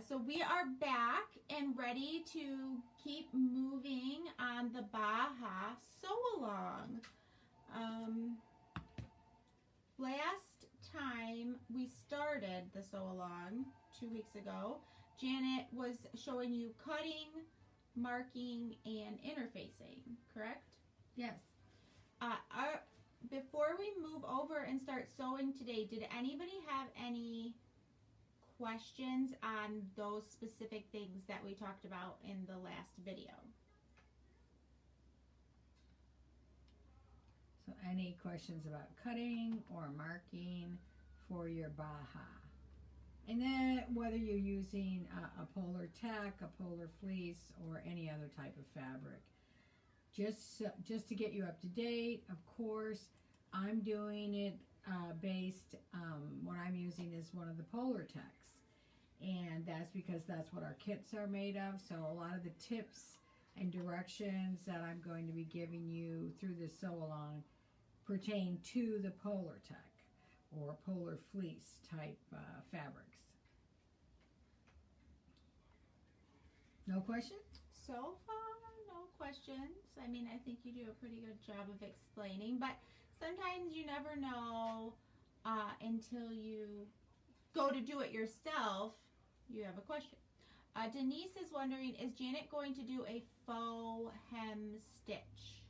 So we are back and ready to keep moving on the Baja sew-along. Last time we started the sew-along 2 weeks ago, Janet was showing you cutting, marking, and interfacing, correct? Yes. Before we move over and start sewing today, did anybody have any questions on those specific things that we talked about in the last video? So any questions about cutting or marking for your Baja? And then whether you're using a polar tech, a polar fleece, or any other type of fabric. Just to get you up to date, of course, I'm doing it based, what I'm using is one of the polar techs. And that's because that's what our kits are made of. So a lot of the tips and directions that I'm going to be giving you through this sew-along pertain to the polar tech or polar fleece type fabrics. No questions? So far, no questions. I mean, I think you do a pretty good job of explaining, but sometimes you never know until you go to do it yourself, you have a question. Denise is wondering, is Janet going to do a faux hem stitch?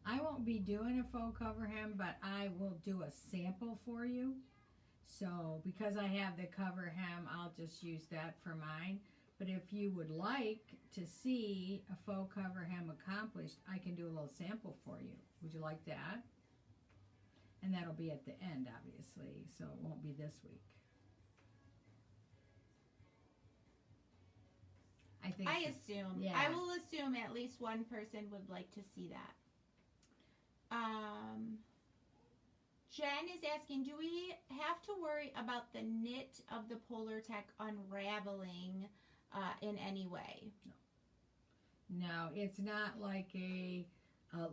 I won't be doing a faux cover hem, but I will do a sample for you. So because I have the cover hem, I'll just use that for mine. But if you would like to see a faux cover hem accomplished, I can do a little sample for you. Would you like that? And that'll be at the end, obviously, so it won't be this week. I assume. Yeah. I will assume at least one person would like to see that. Jen is asking, do we have to worry about the knit of the polar tech unraveling in any way? No, it's not like a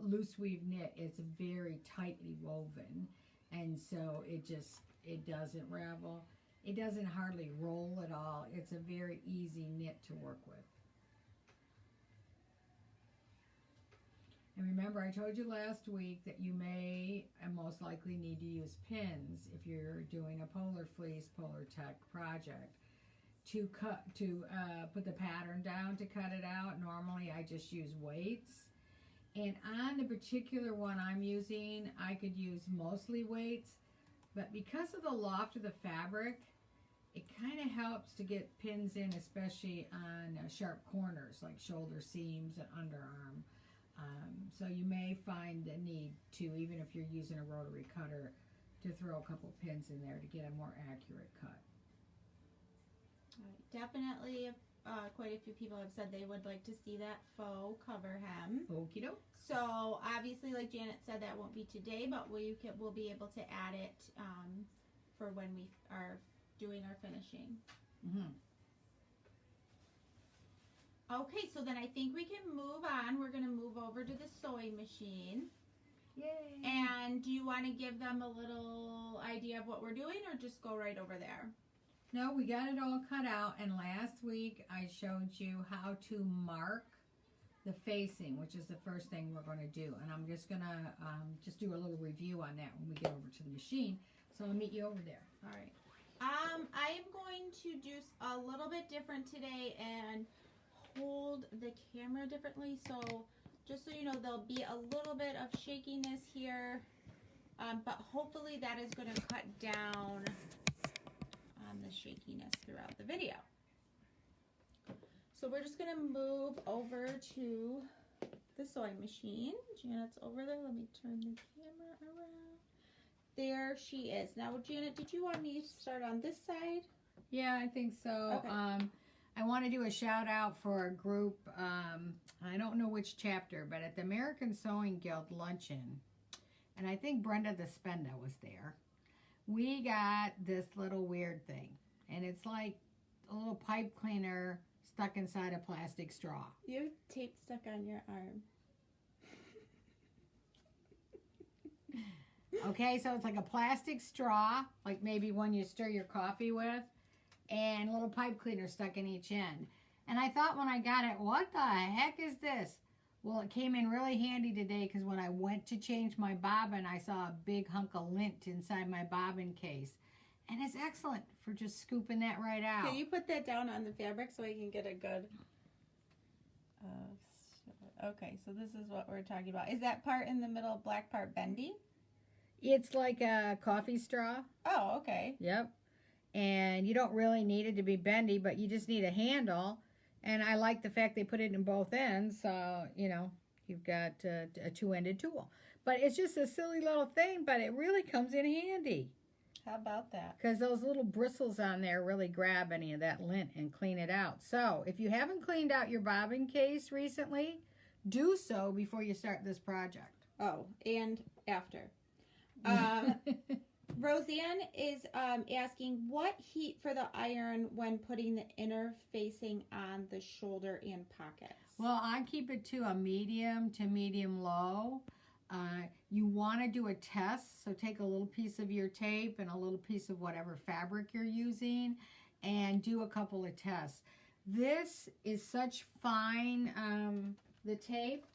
loose weave knit. It's very tightly woven, and so it doesn't ravel. It doesn't hardly roll at all. It's a very easy knit to work with. And remember, I told you last week that you may and most likely need to use pins if you're doing a polar fleece, polar tech project to put the pattern down to cut it out. Normally, I just use weights. And on the particular one I'm using, I could use mostly weights, but because of the loft of the fabric, it kind of helps to get pins in, especially on sharp corners like shoulder seams and underarm. So you may find the need to, even if you're using a rotary cutter, to throw a couple pins in there to get a more accurate cut. All right. Definitely, quite a few people have said they would like to see that faux cover hem. Okie doke. So obviously, like Janet said, that won't be today, but we'll be able to add it for when we are doing our finishing. Mm-hmm. Okay, so then I think we can move on. We're going to move over to the sewing machine. Yay! And do you want to give them a little idea of what we're doing, or just go right over there? No, we got it all cut out, and last week I showed you how to mark the facing, which is the first thing we're going to do. And I'm just going to just do a little review on that when we get over to the machine. So I'll meet you over there. All right. I am going to do a little bit different today and hold the camera differently. So just so you know, there'll be a little bit of shakiness here, but hopefully that is going to cut down on the shakiness throughout the video. So we're just going to move over to the sewing machine. Janet's over there. Let me turn the camera around. There she is. Now, Janet, did you want me to start on this side? Yeah, I think so. Okay. I want to do a shout out for a group, I don't know which chapter, but at the American Sewing Guild luncheon, and I think Brenda the Spenda was there, we got this little weird thing, and it's like a little pipe cleaner stuck inside a plastic straw. You have tape stuck on your arm. Okay, so it's like a plastic straw, like maybe one you stir your coffee with, and a little pipe cleaner stuck in each end. And I thought when I got it, what the heck is this? Well, it came in really handy today because when I went to change my bobbin, I saw a big hunk of lint inside my bobbin case. And it's excellent for just scooping that right out. Can you put that down on the fabric so we can get a good... okay, so this is what we're talking about. Is that part in the middle, black part, bendy? It's like a coffee straw. Oh, okay. Yep. And you don't really need it to be bendy, but you just need a handle. And I like the fact they put it in both ends, so, you know, you've got a two-ended tool. But it's just a silly little thing, but it really comes in handy. How about that? Because those little bristles on there really grab any of that lint and clean it out. So if you haven't cleaned out your bobbin case recently, do so before you start this project. Oh, and after. Roseanne is asking, what heat for the iron when putting the inner facing on the shoulder and pockets? Well, I keep it to a medium to medium low. You want to do a test, so take a little piece of your tape and a little piece of whatever fabric you're using and do a couple of tests. This is such fine, the tape,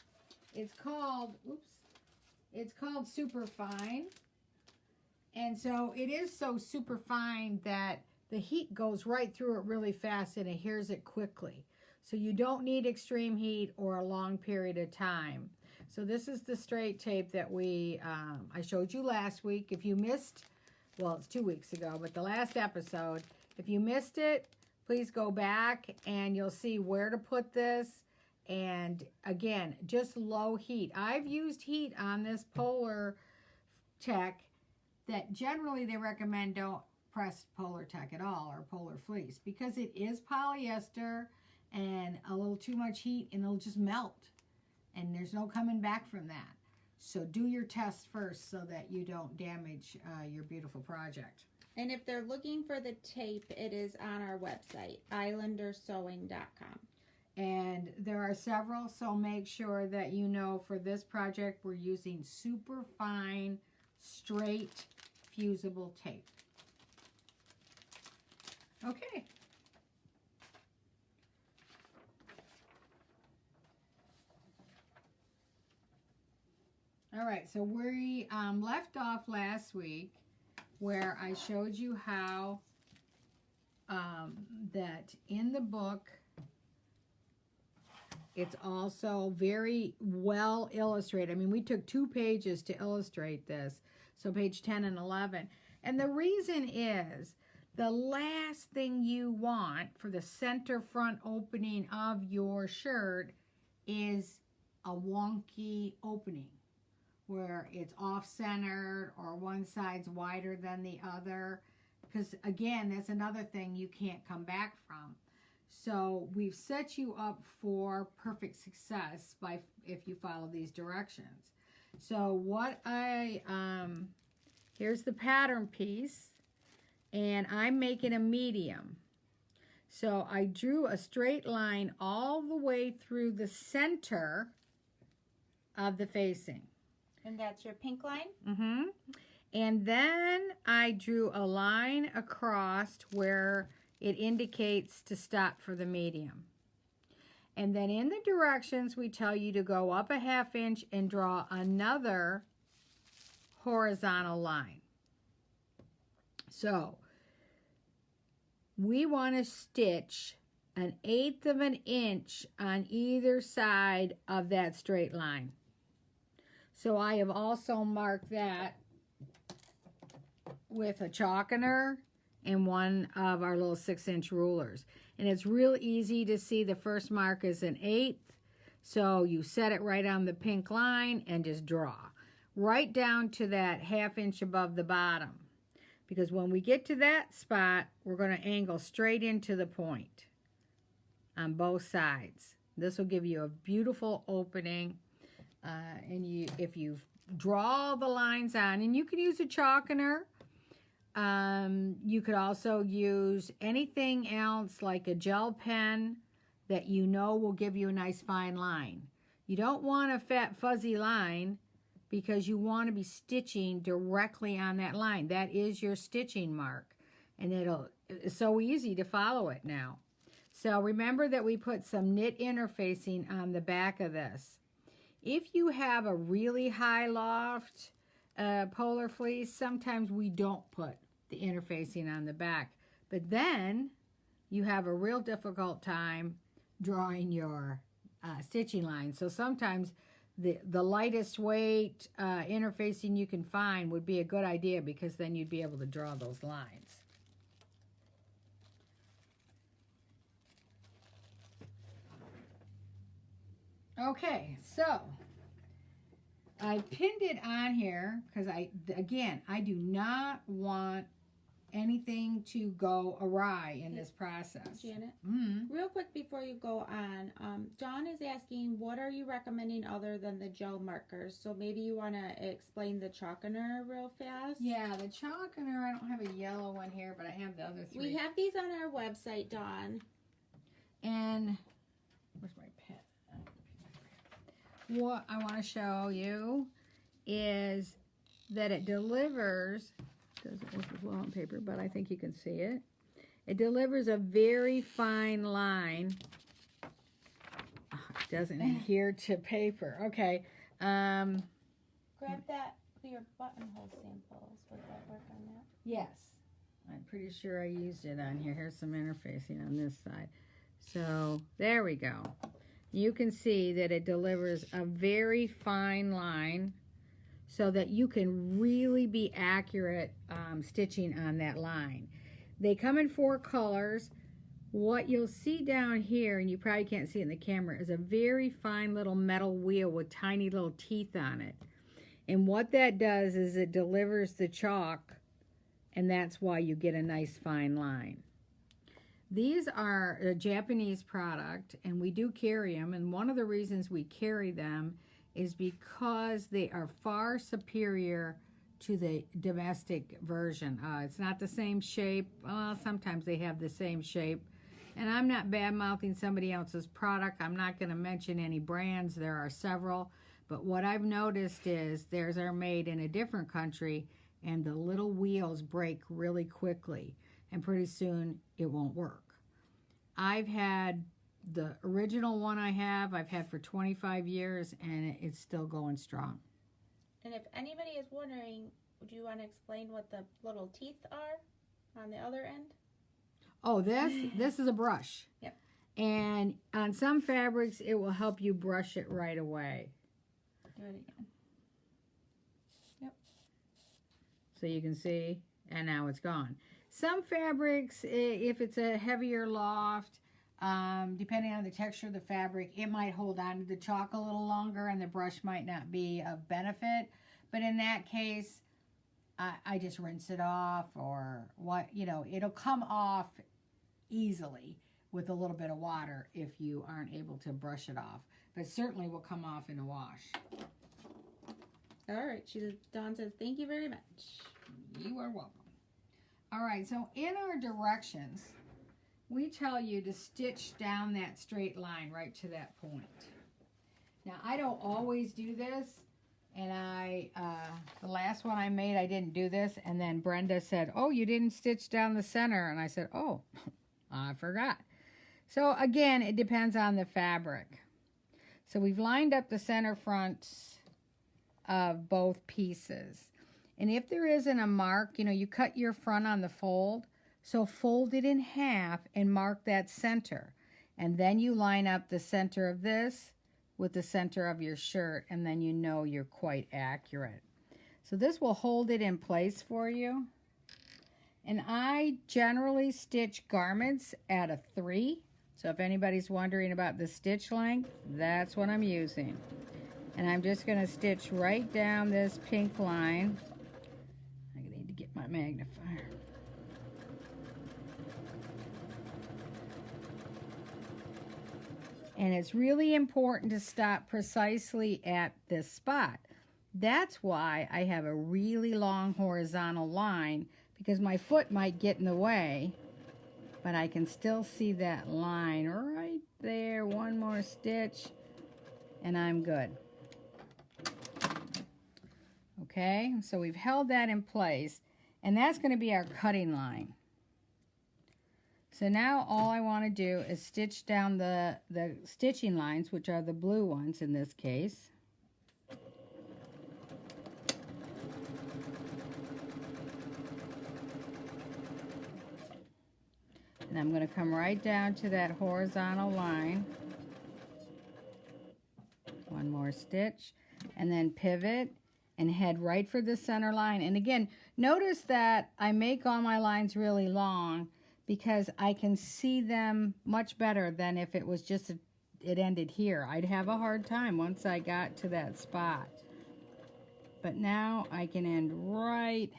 it's called super fine. And so it is so super fine that the heat goes right through it really fast and adheres it quickly. So you don't need extreme heat or a long period of time. So this is the straight tape that I showed you last week. If you missed, well, it's 2 weeks ago, but the last episode, if you missed it, please go back and you'll see where to put this. And again, just low heat. I've used heat on this Polar Tech that generally they recommend don't press Polar Tech at all or Polar Fleece because it is polyester and a little too much heat and it'll just melt. And there's no coming back from that. So do your test first so that you don't damage your beautiful project. And if they're looking for the tape, it is on our website, islandersewing.com. And there are several, so make sure that you know for this project we're using super fine, straight, fusible tape. Okay. All right, so we left off last week where I showed you how that in the book it's also very well illustrated. I mean, we took 2 pages to illustrate this, so page 10 and 11. And the reason is the last thing you want for the center front opening of your shirt is a wonky opening, where it's off-centered or one side's wider than the other. Because, again, that's another thing you can't come back from. So we've set you up for perfect success if you follow these directions. So what here's the pattern piece, and I'm making a medium. So I drew a straight line all the way through the center of the facing. And that's your pink line? Mm-hmm. And then I drew a line across where it indicates to stop for the medium. And then in the directions, we tell you to go up a 1/2 inch and draw another horizontal line. So we want to stitch 1/8 of an inch on either side of that straight line. So I have also marked that with a chalkener and one of our little 6-inch rulers. And it's real easy to see the first mark is 1/8. So you set it right on the pink line and just draw. Right down to that 1/2 inch above the bottom. Because when we get to that spot, we're going to angle straight into the point on both sides. This will give you a beautiful opening. And if you draw the lines on, and you can use a chalkener, you could also use anything else like a gel pen that you know will give you a nice fine line. You don't want a fat fuzzy line because you want to be stitching directly on that line. That is your stitching mark. and it's so easy to follow it now. So remember that we put some knit interfacing on the back of this. If you have a really high loft polar fleece, sometimes we don't put the interfacing on the back. But then you have a real difficult time drawing your stitching line. So sometimes the lightest weight interfacing you can find would be a good idea, because then you'd be able to draw those lines. Okay, so I pinned it on here because I do not want anything to go awry in this process. Janet, real quick before you go on, Dawn is asking, what are you recommending other than the gel markers? So maybe you want to explain the chalkener real fast. Yeah, the chalkener, I don't have a yellow one here, but I have the other three. We have these on our website, Dawn. And where's my pen? What I want to show you is that it delivers, doesn't look as well on paper, but I think you can see it. It delivers a very fine line. Oh, it doesn't adhere to paper. Okay. Grab that for your buttonhole samples. Would that work on that? Yes. I'm pretty sure I used it on here. Here's some interfacing on this side. So there we go. You can see that it delivers a very fine line so that you can really be accurate stitching on that line. They come in 4 colors. What you'll see down here, and you probably can't see it in the camera, is a very fine little metal wheel with tiny little teeth on it. And what that does is it delivers the chalk, and that's why you get a nice fine line. These are a Japanese product, and we do carry them, and one of the reasons we carry them is because they are far superior to the domestic version. It's not the same shape. Well, sometimes they have the same shape, and I'm not bad-mouthing somebody else's product. I'm not going to mention any brands. There are several, but what I've noticed is theirs are made in a different country, and the little wheels break really quickly, and pretty soon it won't work. I've had the original one I've had for 25 years, and it's still going strong. And if anybody is wondering, do you want to explain what the little teeth are on the other end? Oh, this is a brush. Yep. And on some fabrics, it will help you brush it right away. Do it again. Yep. So you can see, and now it's gone. Some fabrics, if it's a heavier loft, depending on the texture of the fabric, it might hold on to the chalk a little longer and the brush might not be of benefit. But in that case, I just rinse it off, or it'll come off easily with a little bit of water if you aren't able to brush it off. But certainly will come off in a wash. All right. Dawn says, thank you very much. You are welcome. All right, so in our directions, we tell you to stitch down that straight line right to that point. Now, I don't always do this, and the last one I made, I didn't do this, and then Brenda said, oh, you didn't stitch down the center, and I said, oh, I forgot. So again, it depends on the fabric. So we've lined up the center fronts of both pieces. And if there isn't a mark, you cut your front on the fold, so fold it in half and mark that center. And then you line up the center of this with the center of your shirt, and then you know you're quite accurate. So this will hold it in place for you. And I generally stitch garments at a 3. So if anybody's wondering about the stitch length, that's what I'm using. And I'm just going to stitch right down this pink line. My magnifier. And it's really important to stop precisely at this spot. That's why I have a really long horizontal line, because my foot might get in the way, but I can still see that line right there. One more stitch and I'm good. Okay, so we've held that in place. And that's going to be our cutting line. So now all I want to do is stitch down the stitching lines, which are the blue ones in this case. And I'm going to come right down to that horizontal line. One more stitch, and then pivot and head right for the center line. And again, notice that I make all my lines really long because I can see them much better than if it was just it ended here. I'd have a hard time once I got to that spot. But now I can end right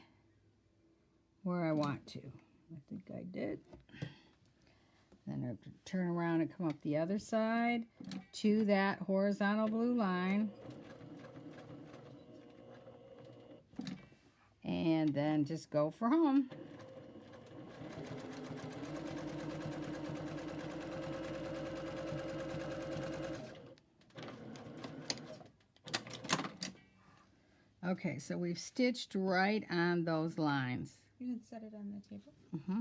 where I want to. I think I did. Then I have to turn around and come up the other side to that horizontal blue line. And then just go for home. Okay, so we've stitched right on those lines. You can set it on the table. Mm-hmm.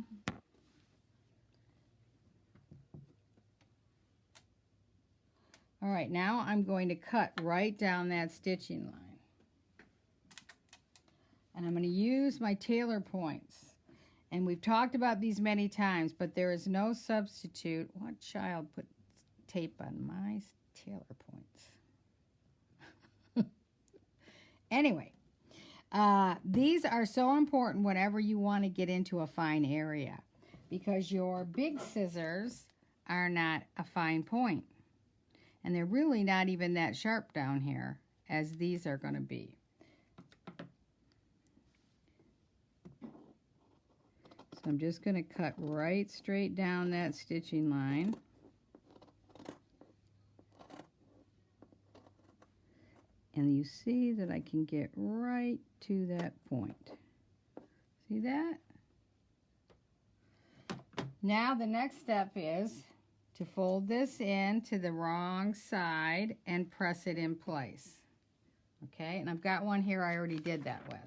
All right, now I'm going to cut right down that stitching line. And I'm going to use my tailor points. And we've talked about these many times, but there is no substitute. What child put tape on my tailor points? Anyway, these are so important whenever you want to get into a fine area, because your big scissors are not a fine point. And they're really not even that sharp down here as these are going to be. So I'm just going to cut right straight down that stitching line. And you see that I can get right to that point. See that? Now the next step is to fold this in to the wrong side and press it in place. Okay, and I've got one here I already did that with.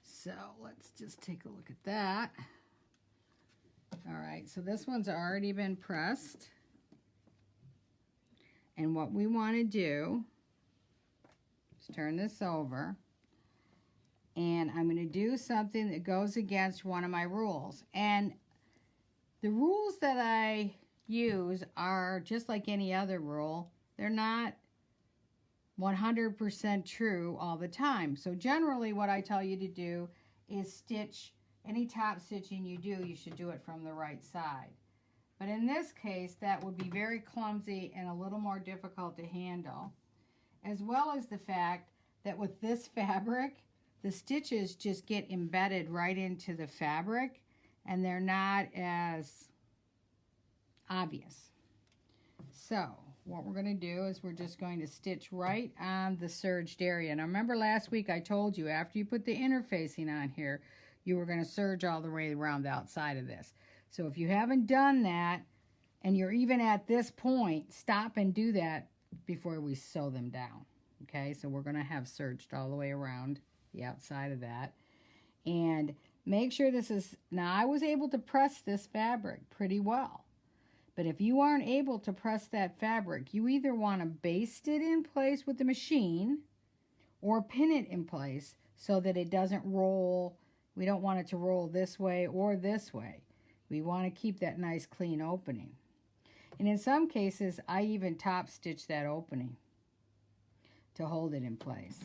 So let's just take a look at that. All right, so this one's already been pressed. And what we want to do is turn this over. And I'm going to do something that goes against one of my rules. And the rules that I use are just like any other rule. They're not 100% true all the time. So generally what I tell you to do is stitch any top stitching you do, you should do it from the right side. But in this case, that would be very clumsy and a little more difficult to handle, as well as the fact that with this fabric, the stitches just get embedded right into the fabric and they're not as obvious. So what we're going to do is we're just going to stitch right on the serged area. Now remember last week I told you after you put the interfacing on here, you were going to serge all the way around the outside of this. So if you haven't done that and you're even at this point, stop and do that before we sew them down. Okay, so we're going to have serged all the way around the outside of that. And make sure this is, now I was able to press this fabric pretty well. But if you aren't able to press that fabric, you either want to baste it in place with the machine or pin it in place so that it doesn't roll. We don't want it to roll this way or this way. We want to keep that nice clean opening. And in some cases, I even top stitch that opening to hold it in place.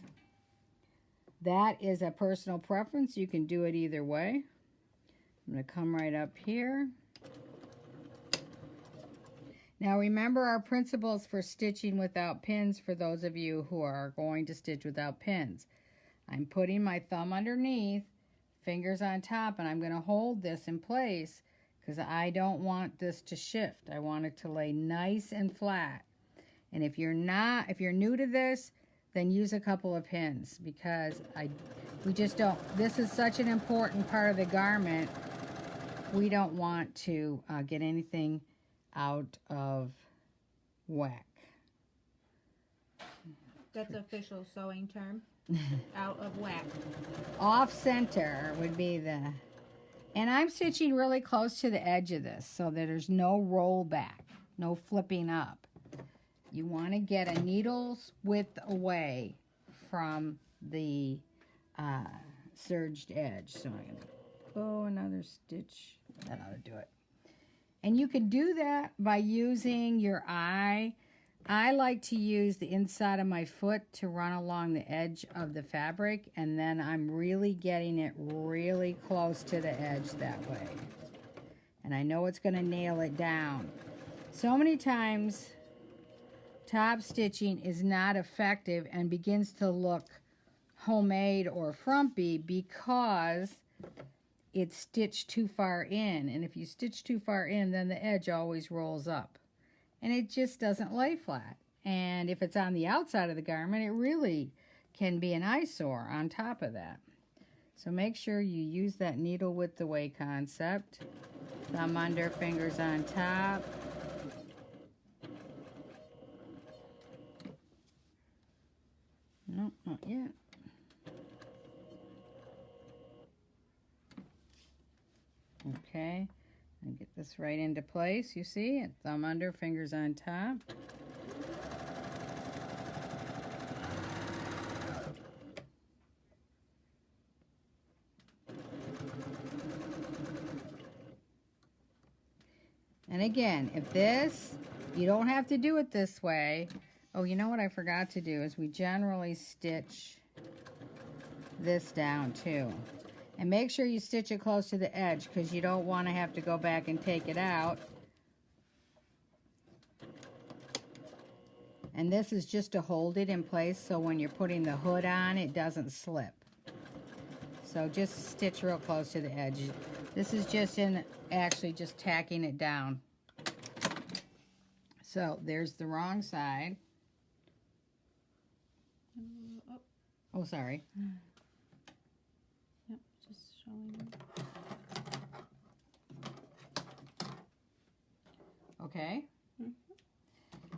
That is a personal preference. You can do it either way. I'm going to come right up here. Now remember our principles for stitching without pins for those of you who are going to stitch without pins. I'm putting my thumb underneath, fingers on top, and I'm going to hold this in place because I don't want this to shift. I want it to lay nice and flat. And if you're new to this, then use a couple of pins because we just don't, this is such an important part of the garment. We don't want to get anything out of whack. That's official sewing term. Out of whack. Off center would be And I'm stitching really close to the edge of this so that there's no roll back, no flipping up. You want to get a needle's width away from the serged edge. So I'm going to go another stitch. That ought to do it. And you can do that by using your eye. I like to use the inside of my foot to run along the edge of the fabric, and then I'm really getting it really close to the edge that way. And I know it's going to nail it down. So many times top stitching is not effective and begins to look homemade or frumpy because it's stitched too far in. And if you stitch too far in, then the edge always rolls up. And it just doesn't lay flat. And if it's on the outside of the garment, it really can be an eyesore on top of that. So make sure you use that needle width away concept. Thumb under, fingers on top. No, not yet. Okay. And get this right into place, you see? And thumb under, fingers on top. And again, if this, you don't have to do it this way. Oh, you know what I forgot to do is we generally stitch this down too. And make sure you stitch it close to the edge because you don't want to have to go back and take it out. And this is just to hold it in place so when you're putting the hood on, it doesn't slip. So just stitch real close to the edge. This is just actually just tacking it down. So there's the wrong side. Oh, sorry. Yep, just showing. Okay.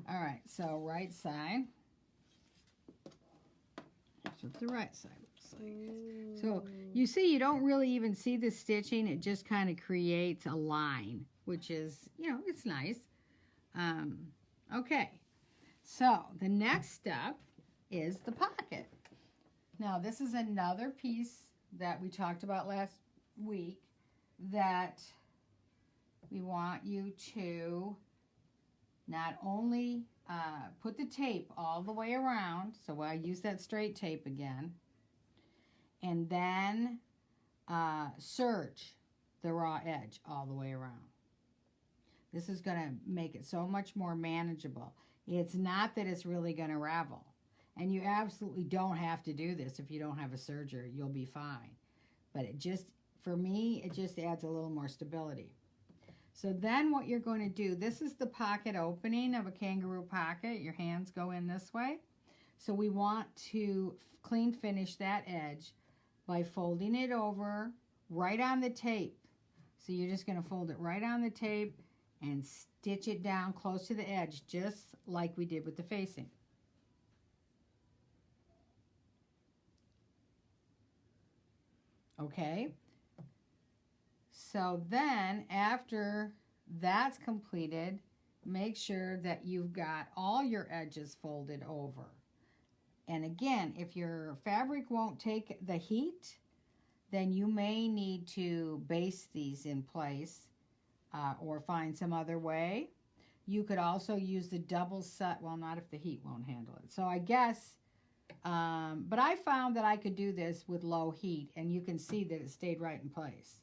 All right, so right side. That's what the right side looks like. So you see, you don't really even see the stitching. It just kind of creates a line, which is, you know, it's nice. Okay, so the next step is the pocket. Now, this is another piece that we talked about last week that we want you to not only put the tape all the way around, so I use that straight tape again, and then serge the raw edge all the way around. This is going to make it so much more manageable. It's not that it's really going to ravel. And you absolutely don't have to do this if you don't have a serger. You'll be fine. But it just, for me, it just adds a little more stability. So then what you're going to do, this is the pocket opening of a kangaroo pocket. Your hands go in this way. So we want to clean finish that edge by folding it over right on the tape. So you're just going to fold it right on the tape and stitch it down close to the edge, just like we did with the facing. Okay, so then after that's completed, make sure that you've got all your edges folded over. And again, if your fabric won't take the heat, then you may need to baste these in place or find some other way. You could also use the double set, well, not if the heat won't handle it. So I guess, but I found that I could do this with low heat, and you can see that it stayed right in place.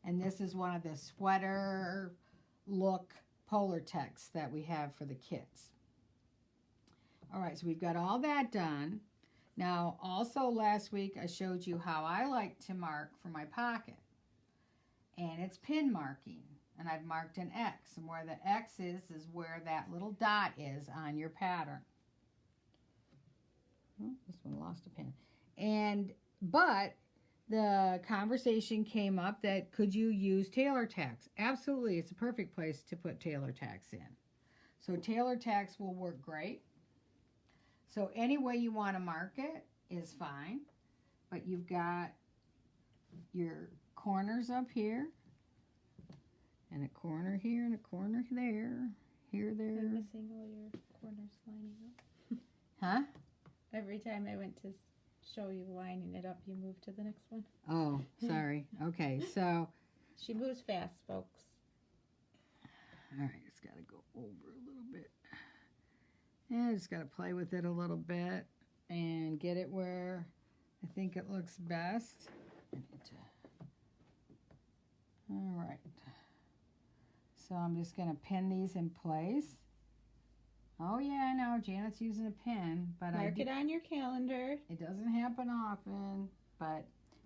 And this is one of the sweater look polar texts that we have for the kits. All right, so we've got all that done. Now, also last week I showed you how I like to mark for my pocket. And it's pin marking. And I've marked an X. And where the X is where that little dot is on your pattern. Oh, this one lost a pin. But the conversation came up that could you use tailor tacks? Absolutely, it's a perfect place to put tailor tacks in. So tailor tacks will work great. So any way you want to mark it is fine. But you've got your corners up here, and a corner here, and a corner there, here, there. I'm missing all your corners lining up. Huh? Every time I went to show you lining it up, you moved to the next one. Oh, sorry. Okay, so. She moves fast, folks. All right, it's got to go over a little bit. And just got to play with it a little bit and get it where I think it looks best. All right. So I'm just going to pin these in place. Oh, yeah, I know. Janet's using a pin, but Mark it on your calendar. It doesn't happen often,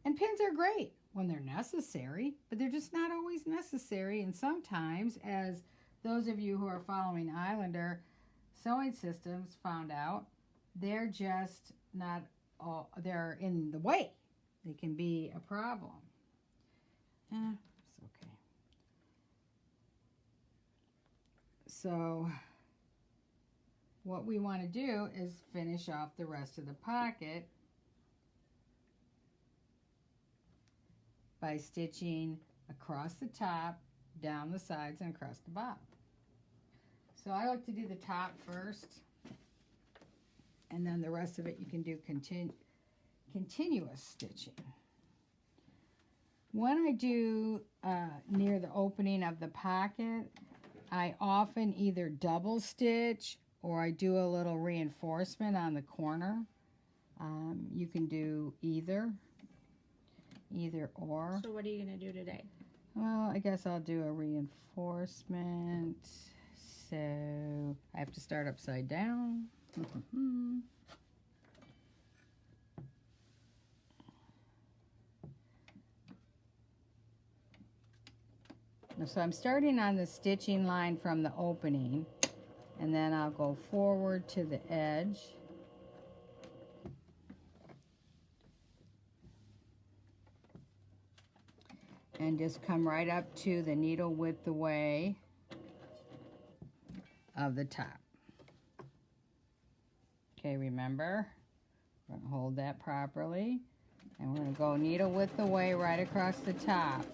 and pins are great when they're necessary, but they're just not always necessary. And sometimes, as those of you who are following Islander sewing systems found out, they're just not all, they're in the way. They can be a problem. It's okay. So what we want to do is finish off the rest of the pocket by stitching across the top, down the sides, and across the bottom. So I like to do the top first, and then the rest of it you can do continuous stitching. When I do near the opening of the pocket, I often either double stitch or I do a little reinforcement on the corner. You can do either or. So what are you going to do today? Well, I guess I'll do a reinforcement. So I have to start upside down. So I'm starting on the stitching line from the opening, and then I'll go forward to the edge. And just come right up to the needle width away of the top. Okay, remember, we're going to hold that properly, and we're going to go needle width away right across the top.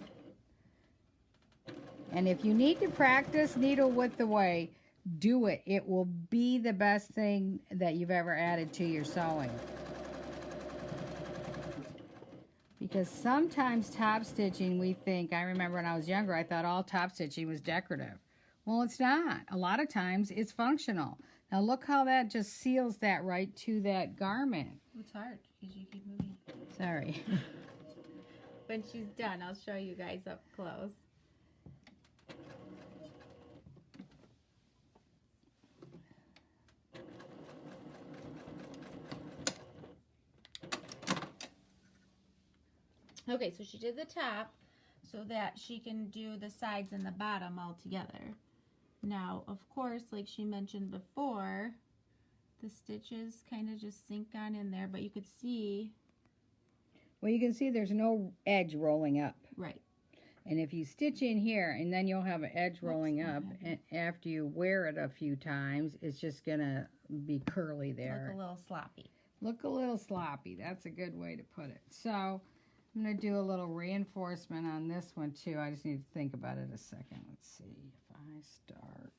And if you need to practice needle width away, do it. It will be the best thing that you've ever added to your sewing. Because sometimes top stitching, we think, I remember when I was younger, I thought all top stitching was decorative. Well, it's not. A lot of times it's functional. Now look how that just seals that right to that garment. It's hard because you keep moving. Sorry. When she's done, I'll show you guys up close. Okay, so she did the top so that she can do the sides and the bottom all together. Now, of course, like she mentioned before, the stitches kind of just sink on in there, but you could see. Well, you can see there's no edge rolling up. Right. And if you stitch in here, and then you'll have an edge rolling up, and after you wear it a few times, it's just going to be curly there. Look a little sloppy. Look a little sloppy. That's a good way to put it. So I'm going to do a little reinforcement on this one too. I just need to think about it a second. Let's see if I start.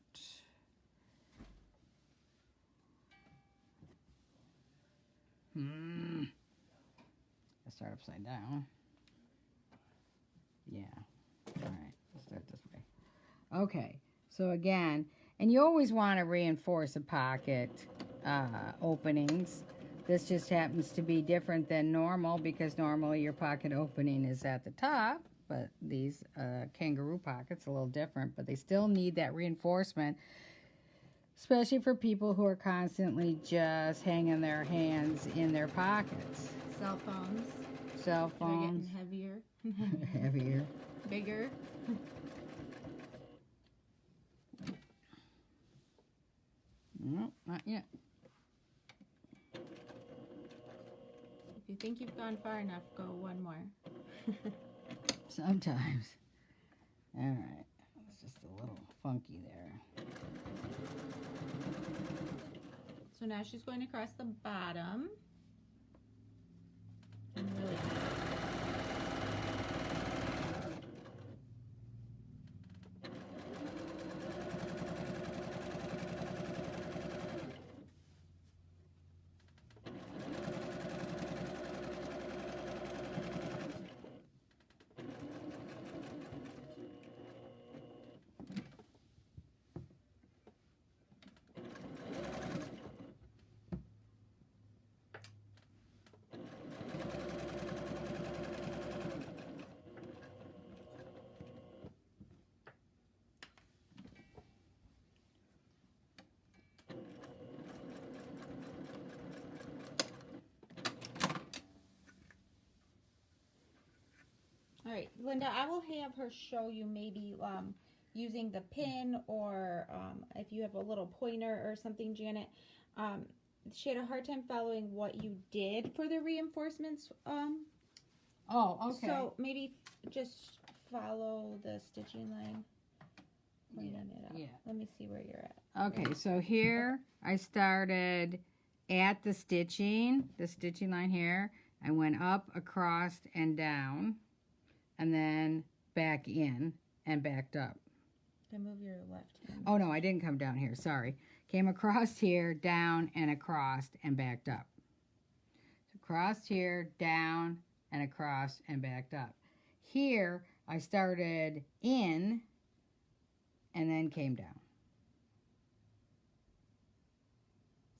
I start upside down. Yeah. All right. Let's start this way. Okay. So again, and you always want to reinforce a pocket openings. This just happens to be different than normal because normally your pocket opening is at the top, but these Kangaroo Pockets are a little different, but they still need that reinforcement, especially for people who are constantly just hanging their hands in their pockets. Cell phones. Cell phones. They're getting heavier. Heavier. Bigger. No, not yet. If you think you've gone far enough, go one more. Sometimes. All right. It's just a little funky there. So now she's going across the bottom. And really Linda, I will have her show you maybe using the pin, or if you have a little pointer or something, Janet. She had a hard time following what you did for the reinforcements. Oh, okay. So maybe just follow the stitching line. Yeah. Let me see where you're at. Okay, so here I started at the stitching line here. I went up, across, and down, and then back in and backed up. Then move your left hand. Oh, no, I didn't come down here. Sorry. Came across here, down, and across, and backed up. So across here, down, and across, and backed up. Here, I started in and then came down.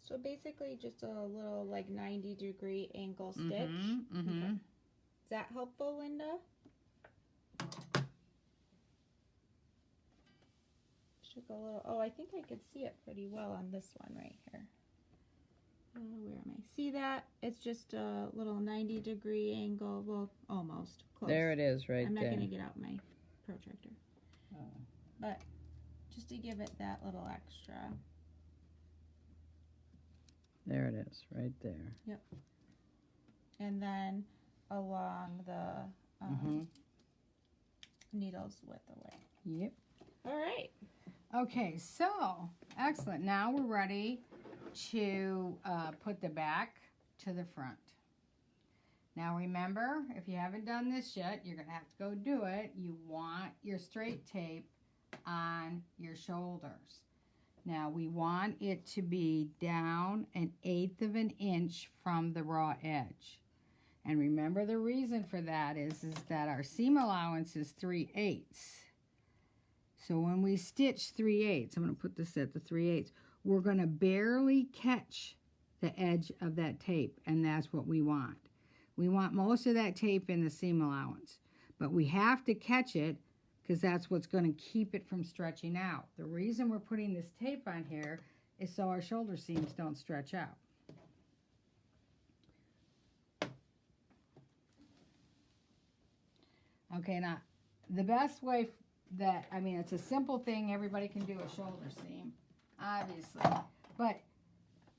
So basically just a little like 90-degree angle stitch. Mm-hmm. Okay. Is that helpful, Linda? Should go a little, oh, I think I could see it pretty well on this one right here. Where am I? See that? It's just a little 90-degree angle. Well, almost. Close. There it is right there. I'm not going to get out my protractor. But just to give it that little extra. There it is, right there. Yep. And then along the needles width away. Yep. All right. Okay, so excellent. Now we're ready to put the back to the front. Now remember, if you haven't done this yet, you're going to have to go do it. You want your straight tape on your shoulders. Now we want it to be down 1/8 of an inch from the raw edge. And remember, the reason for that is that our seam allowance is 3/8. So when we stitch 3/8, I'm going to put this at the 3/8, we're going to barely catch the edge of that tape, and that's what we want. We want most of that tape in the seam allowance, but we have to catch it because that's what's going to keep it from stretching out. The reason we're putting this tape on here is so our shoulder seams don't stretch out. Okay, now the best way that, I mean, it's a simple thing, everybody can do a shoulder seam, obviously, but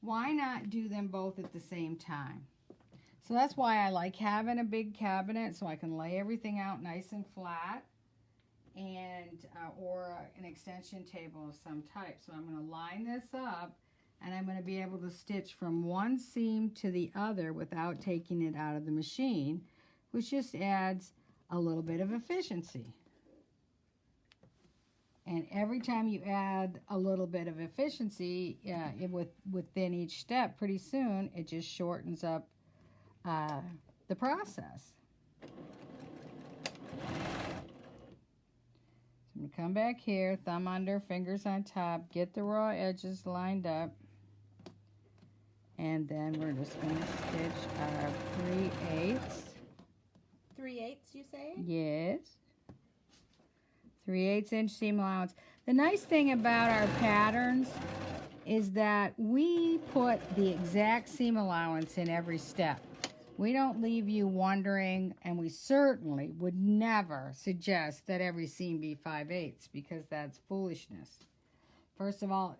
why not do them both at the same time? So that's why I like having a big cabinet, so I can lay everything out nice and flat, and or an extension table of some type. So I'm going to line this up, and I'm going to be able to stitch from one seam to the other without taking it out of the machine, which just adds a little bit of efficiency. And every time you add a little bit of efficiency within each step, pretty soon it just shortens up the process. So I'm going to come back here, thumb under, fingers on top, get the raw edges lined up, and then we're just going to stitch our 3/8. 3/8, you say? Yes. 3/8 inch seam allowance. The nice thing about our patterns is that we put the exact seam allowance in every step. We don't leave you wondering, and we certainly would never suggest that every seam be 5/8 because that's foolishness. First of all,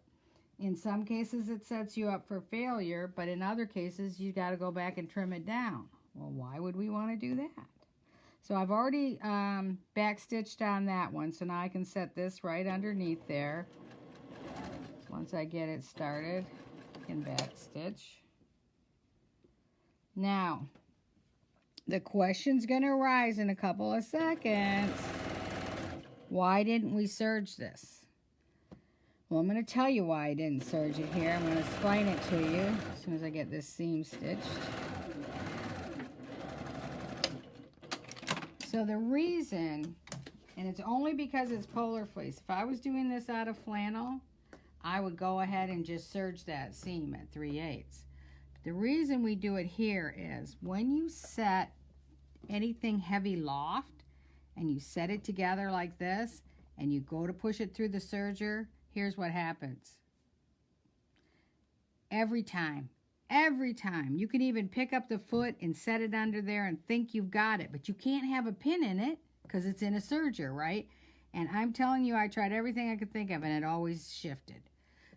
in some cases it sets you up for failure, but in other cases you got to go back and trim it down. Well, why would we want to do that? So I've already back stitched on that one, so now I can set this right underneath there. Once I get it started, I can back stitch. Now, the question's going to arise in a couple of seconds. Why didn't we serge this? Well, I'm going to tell you why I didn't serge it here. I'm going to explain it to you as soon as I get this seam stitched. So the reason, and it's only because it's polar fleece. If I was doing this out of flannel, I would go ahead and just serge that seam at 3/8. The reason we do it here is when you set anything heavy loft and you set it together like this and you go to push it through the serger, here's what happens. Every time, you can even pick up the foot and set it under there and think you've got it, but you can't have a pin in it because it's in a serger, right? And I'm telling you, I tried everything I could think of, and it always shifted.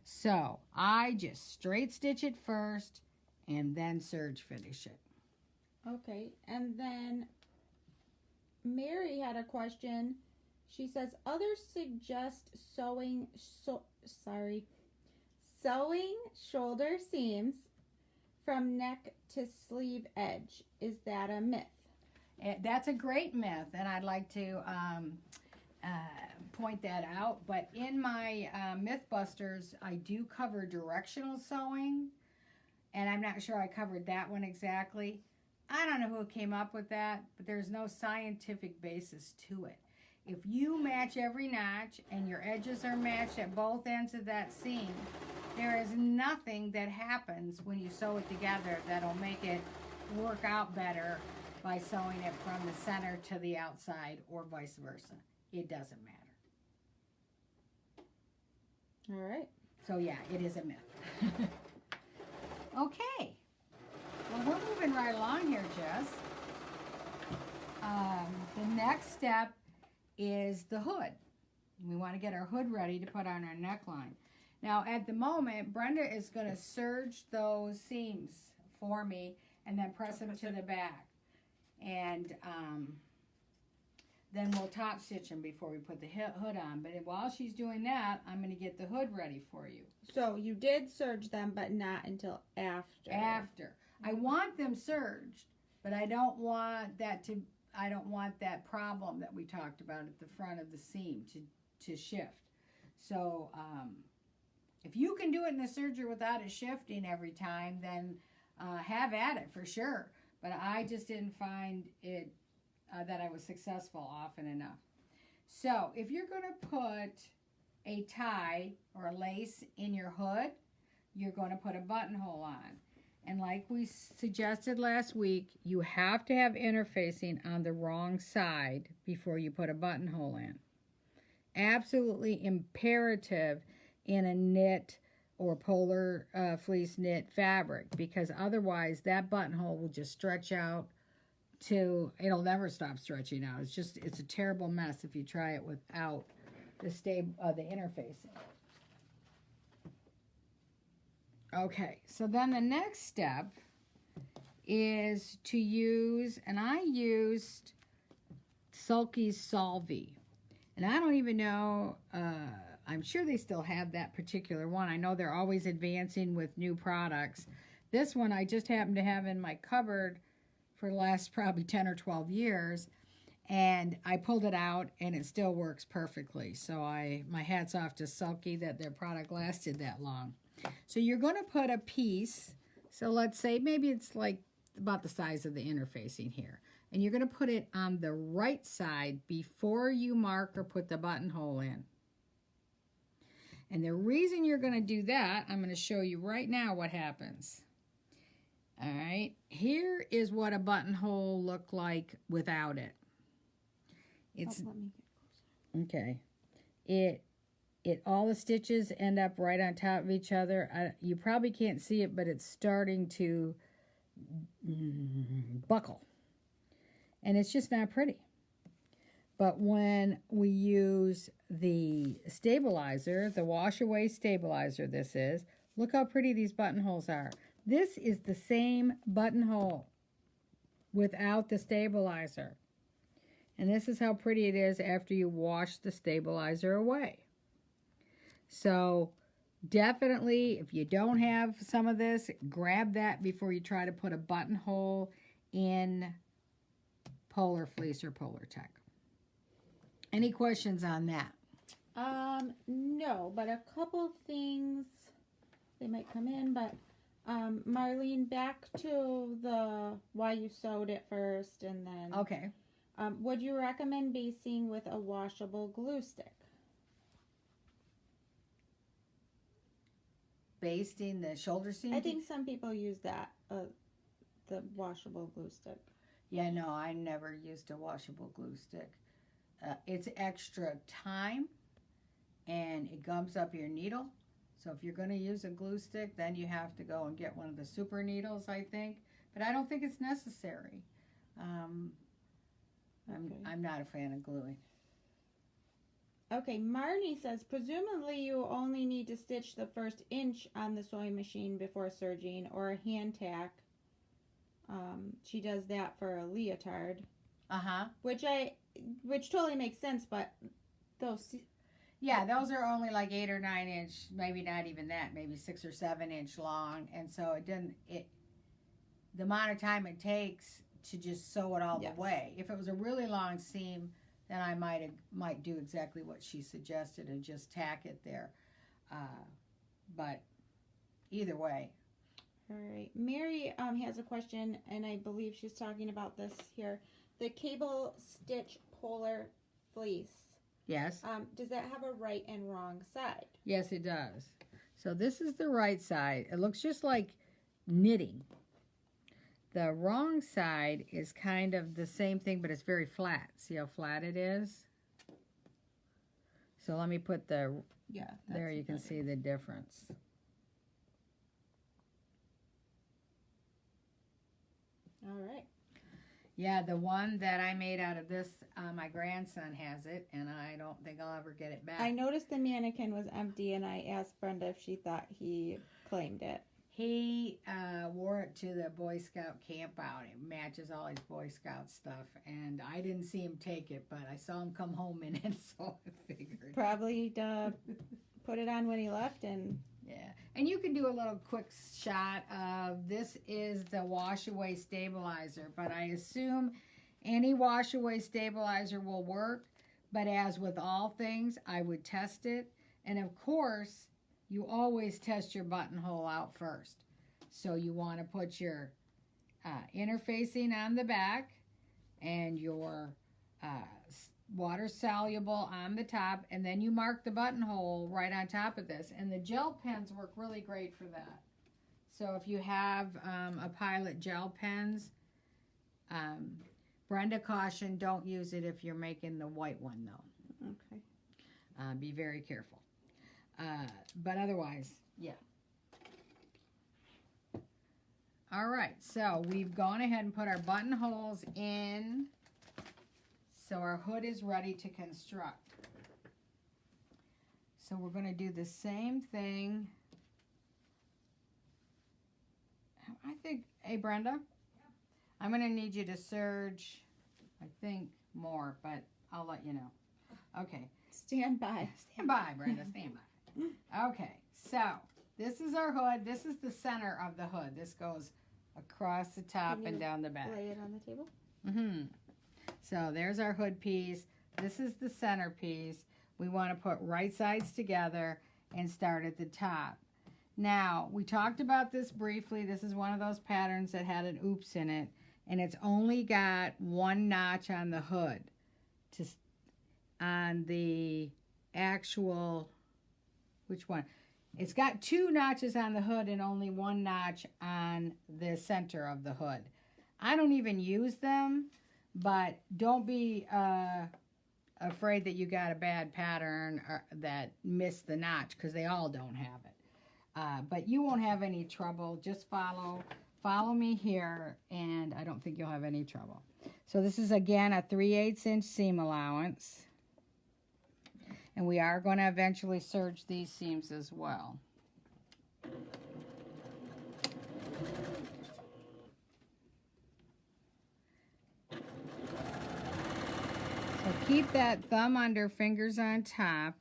So I just straight stitch it first and then serge finish it. Okay, and then Mary had a question. She says, others suggest sewing shoulder seams from neck to sleeve edge. Is that a myth? That's a great myth, and I'd like to point that out. But in my Mythbusters, I do cover directional sewing, and I'm not sure I covered that one exactly. I don't know who came up with that, but there's no scientific basis to it. If you match every notch and your edges are matched at both ends of that seam, there is nothing that happens when you sew it together that'll make it work out better by sewing it from the center to the outside or vice versa. It doesn't matter. All right. So yeah, it is a myth. Okay. Well, we're moving right along here, Jess. The next step is the hood. We want to get our hood ready to put on our neckline. Now, at the moment, Brenda is going to serge those seams for me and then press them to the back. And then we'll top stitch them before we put the hood on. But while she's doing that, I'm going to get the hood ready for you. So you did serge them, but not until after. After. I want them serged, but I don't want that problem that we talked about at the front of the seam to shift. So if you can do it in the serger without it shifting every time, then have at it for sure. But I just didn't find it that I was successful often enough. So if you're going to put a tie or a lace in your hood, you're going to put a buttonhole on. And like we suggested last week, you have to have interfacing on the wrong side before you put a buttonhole in. Absolutely imperative in a knit or polar fleece knit fabric, because otherwise that buttonhole will just stretch out to, it'll never stop stretching out. It's a terrible mess if you try it without the interfacing. Okay, so then the next step is to use, and I used Sulky's Solvy. And I don't even know, I'm sure they still have that particular one. I know they're always advancing with new products. This one I just happen to have in my cupboard for the last probably 10 or 12 years. And I pulled it out and it still works perfectly. So my hat's off to Sulky that their product lasted that long. So you're going to put a piece, so let's say maybe it's like about the size of the interfacing here. And you're going to put it on the right side before you mark or put the buttonhole in. And the reason you're going to do that, I'm going to show you right now what happens. All right, here is what a buttonhole looked like without it. It's let me get closer. Okay. All the stitches end up right on top of each other. You probably can't see it, but it's starting to buckle. And it's just not pretty. But when we use the stabilizer, the wash away stabilizer this is, look how pretty these buttonholes are. This is the same buttonhole without the stabilizer. And this is how pretty it is after you wash the stabilizer away. So definitely, if you don't have some of this, grab that before you try to put a buttonhole in polar fleece or polar tech. Any questions on that? No, but a couple things, they might come in, but Marlene, back to the why you sewed it first and then. Okay. Would you recommend basting with a washable glue stick? Basting the shoulder seam? I think some people use that, the washable glue stick. Yeah, no, I never used a washable glue stick. It's extra time and it gums up your needle. So if you're going to use a glue stick, then you have to go and get one of the super needles, I think. But I don't think it's necessary. I'm not a fan of gluing. Okay, Marnie says, presumably you only need to stitch the first inch on the sewing machine before serging, or a hand tack. She does that for a leotard. Which totally makes sense, but those... Yeah, those are only like 8 or 9 inch, maybe not even that, maybe 6 or 7 inch long, and so the amount of time it takes to just sew it all the way. If it was a really long seam, then I might do exactly what she suggested and just tack it there. But either way. All right. Mary has a question, and I believe she's talking about this here. The cable stitch polar fleece. Yes. Does that have a right and wrong side? Yes, it does. So this is the right side. It looks just like knitting. The wrong side is kind of the same thing, but it's very flat. See how flat it is? So let me put there you can see the difference. All right. Yeah, the one that I made out of this, my grandson has it, and I don't think I'll ever get it back. I noticed the mannequin was empty, and I asked Brenda if she thought he claimed it. He wore it to the Boy Scout camp out. It matches all his Boy Scout stuff, and I didn't see him take it, but I saw him come home in it, so I figured. Probably put it on when he left, and... Yeah, and you can do a little quick shot of, this is the wash away stabilizer, but I assume any wash away stabilizer will work, but as with all things, I would test it, and of course, you always test your buttonhole out first. So you want to put your interfacing on the back and your water soluble on the top, and then you mark the buttonhole right on top of this. And the gel pens work really great for that. So if you have a Pilot gel pens, Brenda cautioned don't use it if you're making the white one though. Okay. Be very careful. But otherwise, yeah. All right, so we've gone ahead and put our buttonholes in. So our hood is ready to construct. So we're going to do the same thing. I think, hey Brenda, I'm going to need you to serge, I think, more, but I'll let you know. Okay. Stand by. Stand by, Brenda, stand by. Okay, so this is our hood. This is the center of the hood. This goes across the top and down the back. Lay it on the table? Mm-hmm. So there's our hood piece. This is the center piece. We want to put right sides together and start at the top. Now, we talked about this briefly. This is one of those patterns that had an oops in it, and it's only got one notch on the hood. On the actual, which one? It's got 2 notches on the hood and only 1 notch on the center of the hood. I don't even use them. But don't be afraid that you got a bad pattern or that missed the notch, because they all don't have it. But you won't have any trouble. Just follow me here, and I don't think you'll have any trouble. So this is, again, a 3/8 inch seam allowance. And we are going to eventually serge these seams as well. So keep that thumb under, fingers on top.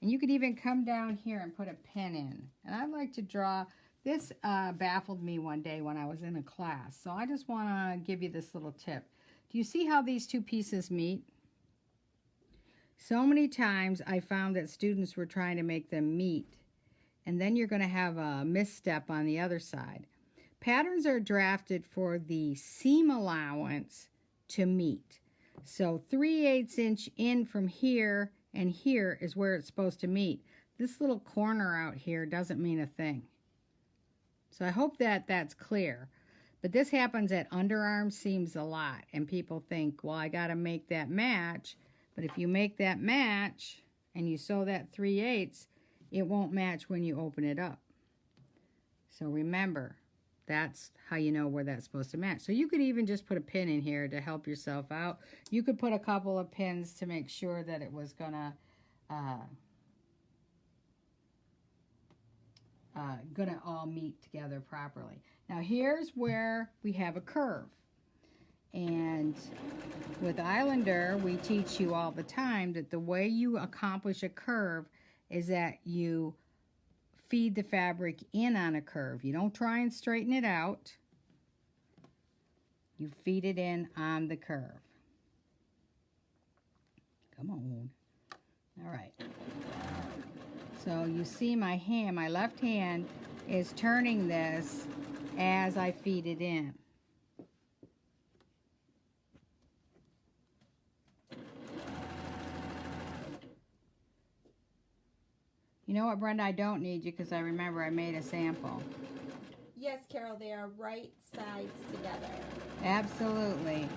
And you could even come down here and put a pin in. And I'd like to draw, this baffled me one day when I was in a class. So I just want to give you this little tip. Do you see how these 2 pieces meet? So many times I found that students were trying to make them meet. And then you're going to have a misstep on the other side. Patterns are drafted for the seam allowance to meet. So 3/8 inch in from here and here is where it's supposed to meet. This little corner out here doesn't mean a thing. So I hope that that's clear. But this happens at underarm seams a lot, and people think, well, I got to make that match. But if you make that match and you sew that 3/8, it won't match when you open it up. So remember, That's how you know where that's supposed to match. So you could even just put a pin in here to help yourself out. You could put a couple of pins to make sure that it was gonna all meet together properly. Now here's where we have a curve. And with Islander, we teach you all the time that the way you accomplish a curve is that you feed the fabric in on a curve. You don't try and straighten it out. You feed it in on the curve. Come on. All right. So you see my hand, my left hand is turning this as I feed it in. You know what, Brenda? I don't need you because I remember I made a sample. Yes, Carol, they are right sides together. Absolutely.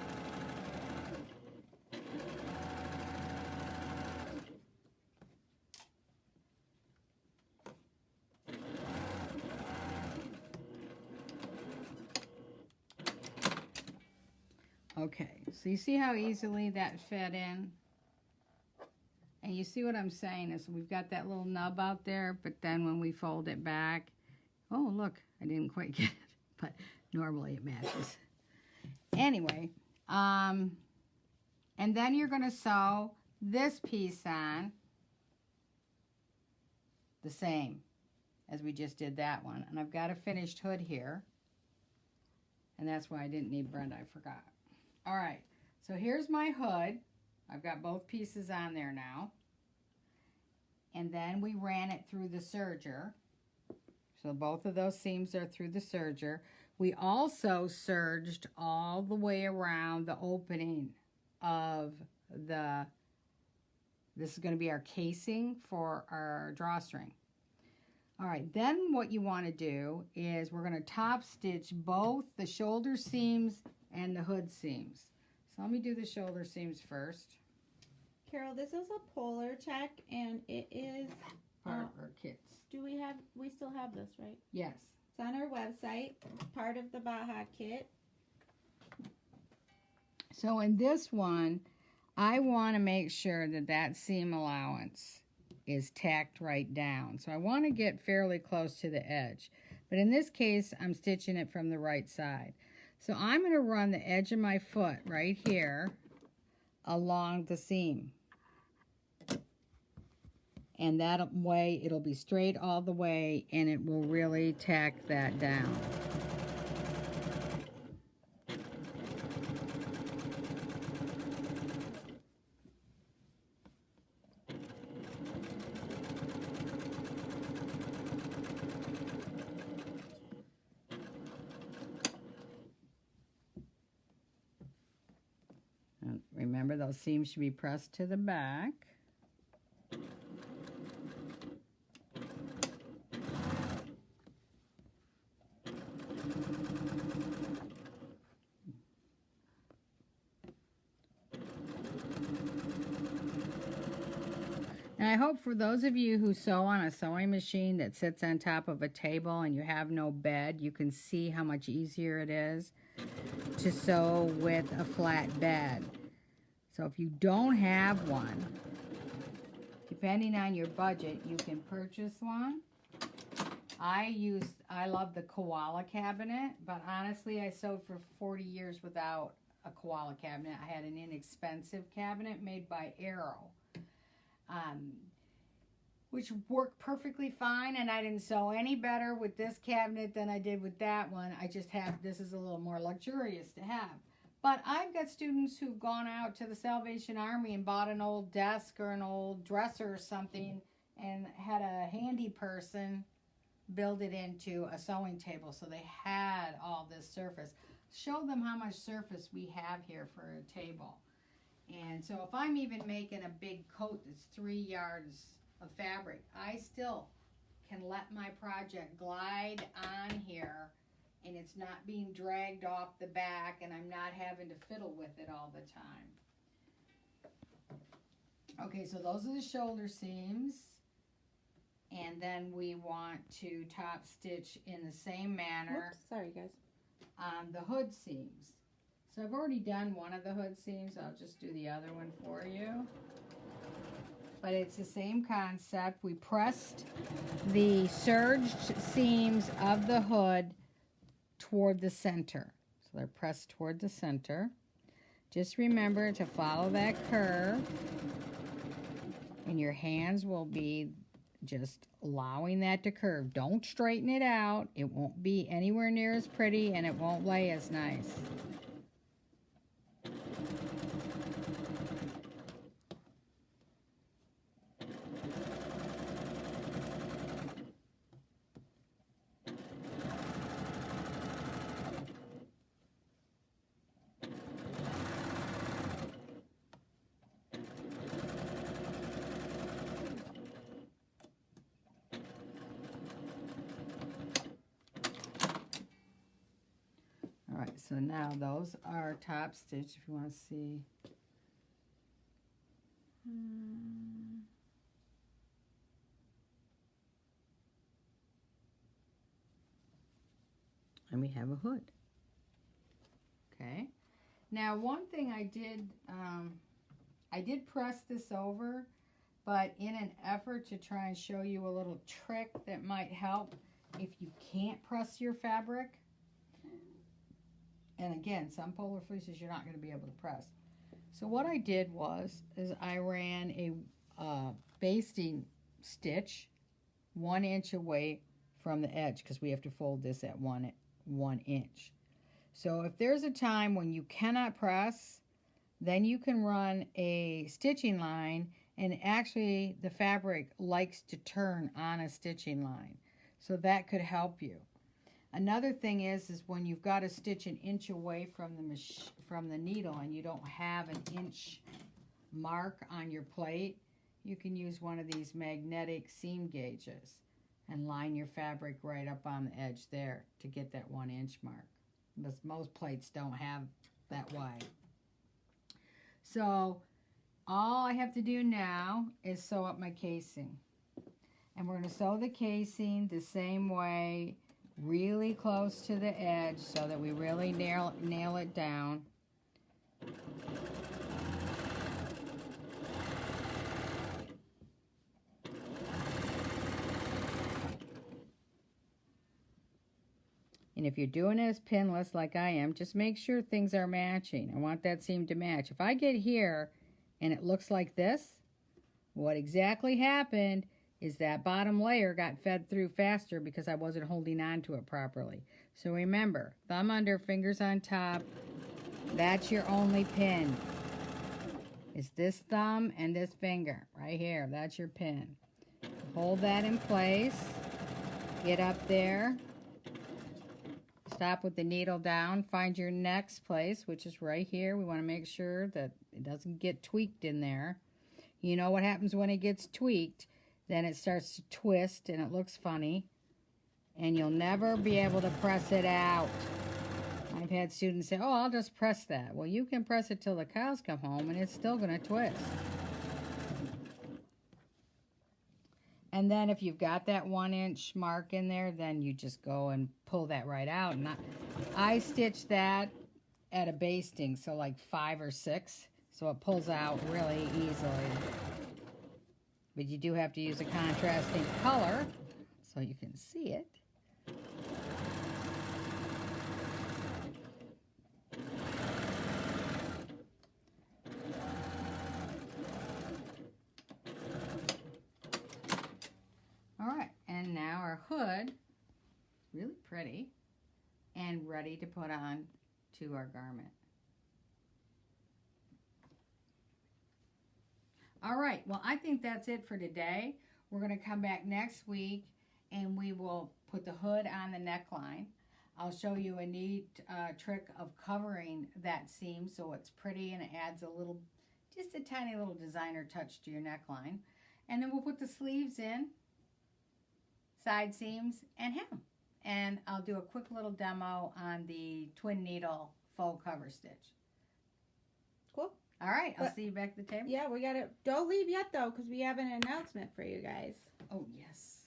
Okay, so you see how easily that fed in? And you see what I'm saying is we've got that little nub out there, but then when we fold it back, oh, look, I didn't quite get it, but normally it matches. Anyway, and then you're going to sew this piece on the same as we just did that one. And I've got a finished hood here, and that's why I didn't need Brenda, I forgot. All right, so here's my hood. I've got both pieces on there now. And then we ran it through the serger. So both of those seams are through the serger. We also serged all the way around the opening of this is going to be our casing for our drawstring. All right, then what you want to do is we're going to top stitch both the shoulder seams and the hood seams. So let me do the shoulder seams first. Carol, this is a polar check, and it is Part of our kits. We still have this, right? Yes. It's on our website. It's part of the Baja kit. So in this one, I want to make sure that that seam allowance is tacked right down. So I want to get fairly close to the edge. But in this case, I'm stitching it from the right side. So I'm going to run the edge of my foot right here along the seam. And that way it'll be straight all the way and it will really tack that down. And remember, those seams should be pressed to the back. And I hope for those of you who sew on a sewing machine that sits on top of a table and you have no bed, you can see how much easier it is to sew with a flat bed. So if you don't have one, depending on your budget, you can purchase one. I love the koala cabinet, but honestly, I sewed for 40 years without a koala cabinet. I had an inexpensive cabinet made by Arrow. Which worked perfectly fine, and I didn't sew any better with this cabinet than I did with that one. I just have, this is a little more luxurious to have. But I've got students who've gone out to the Salvation Army and bought an old desk or an old dresser or something and had a handy person build it into a sewing table, so they had all this surface. Show them how much surface we have here for a table. And so if I'm even making a big coat that's 3 yards of fabric, I still can let my project glide on here and it's not being dragged off the back and I'm not having to fiddle with it all the time. Okay, so those are the shoulder seams. And then we want to top stitch in the same manner. Oops, sorry guys. On the hood seams. So I've already done one of the hood seams. I'll just do the other one for you. But it's the same concept. We pressed the serged seams of the hood toward the center. So they're pressed toward the center. Just remember to follow that curve. And your hands will be just allowing that to curve. Don't straighten it out. It won't be anywhere near as pretty and it won't lay as nice. Alright, so now those are top stitch if you want to see. And we have a hood. Okay. Now one thing I did press this over, but in an effort to try and show you a little trick that might help if you can't press your fabric. And again, some polar fleeces you're not going to be able to press. So what I did is I ran a basting stitch 1 inch away from the edge because we have to fold this at 1 inch. So if there's a time when you cannot press, then you can run a stitching line, and actually the fabric likes to turn on a stitching line. So that could help you. Another thing is when you've got to stitch 1 inch away from the needle and you don't have an inch mark on your plate, you can use one of these magnetic seam gauges and line your fabric right up on the edge there to get that 1 inch mark. Because most plates don't have that wide. So all I have to do now is sew up my casing. And we're going to sew the casing the same way, really close to the edge so that we really nail it down. And if you're doing it as pinless like I am, just make sure things are matching. I want that seam to match. If I get here and it looks like this, what exactly happened is that bottom layer got fed through faster because I wasn't holding on to it properly. So remember, thumb under, fingers on top. That's your only pin. It's this thumb and this finger right here. That's your pin. Hold that in place. Get up there. Stop with the needle down. Find your next place, which is right here. We want to make sure that it doesn't get tweaked in there. You know what happens when it gets tweaked? Then it starts to twist and it looks funny. And you'll never be able to press it out. I've had students say, oh, I'll just press that. Well, you can press it till the cows come home and it's still going to twist. And then if you've got that 1 inch mark in there, then you just go and pull that right out. And I stitched that at a basting, so like 5 or 6. So it pulls out really easily. But you do have to use a contrasting color so you can see it. And now our hood, really pretty, and ready to put on to our garment. All right, well, I think that's it for today. We're going to come back next week and we will put the hood on the neckline. I'll show you a neat trick of covering that seam so it's pretty and it adds a little, just a tiny little designer touch to your neckline. And then we'll put the sleeves in, side seams, and hem. And I'll do a quick little demo on the twin needle faux cover stitch. Cool. All right, I'll see you back at the table. Yeah, we got to, don't leave yet though, because we have an announcement for you guys. Oh, yes.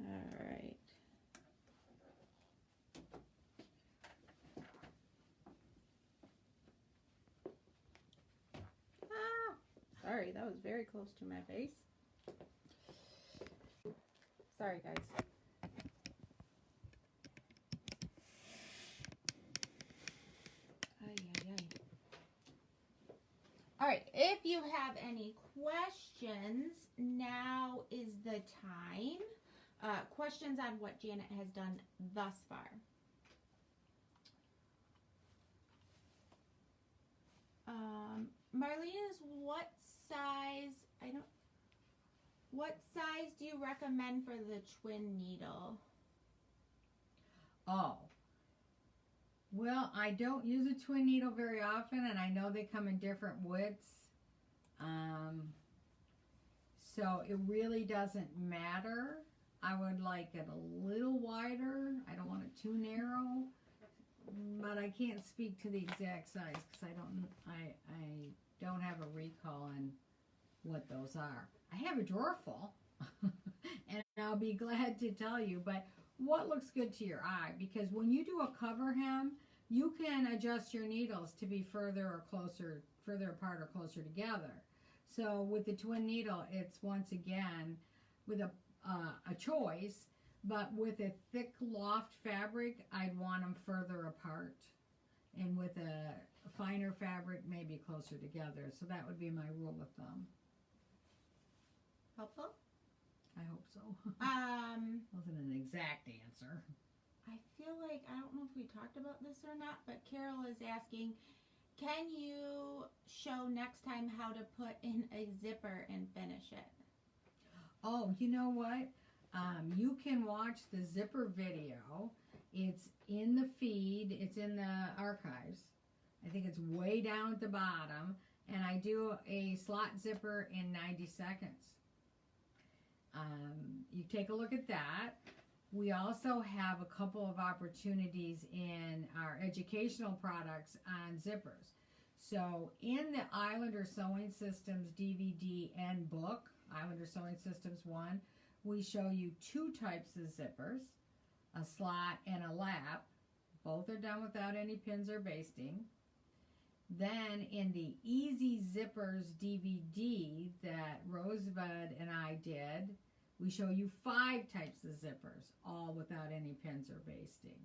All right. Ah, sorry, that was very close to my face. Sorry, guys. Ay, ay, ay. All right, if you have any questions, now is the time. Questions on what Janet has done thus far. Marlena's, what size do you recommend for the twin needle? Oh, well, I don't use a twin needle very often, and I know they come in different widths. So it really doesn't matter. I would like it a little wider. I don't want it too narrow, but I can't speak to the exact size because I don't have a recall on what those are. I have a drawer full, and I'll be glad to tell you, but what looks good to your eye? Because when you do a cover hem, you can adjust your needles to be further apart or closer together. So with the twin needle, it's once again with a choice, but with a thick loft fabric, I'd want them further apart, and with a finer fabric, maybe closer together. So that would be my rule of thumb. Helpful? I hope so. Wasn't an exact answer. I feel like, I don't know if we talked about this or not, but Carol is asking, can you show next time how to put in a zipper and finish it? Oh, you know what? You can watch the zipper video. It's in the feed. It's in the archives. I think it's way down at the bottom. And I do a slot zipper in 90 seconds. You take a look at that. We also have a couple of opportunities in our educational products on zippers. So in the Islander Sewing Systems DVD and book, Islander Sewing Systems 1, we show you two types of zippers, a slot and a lap. Both are done without any pins or basting. Then in the Easy Zippers DVD that Rosebud and I did, we show you 5 types of zippers, all without any pins or basting.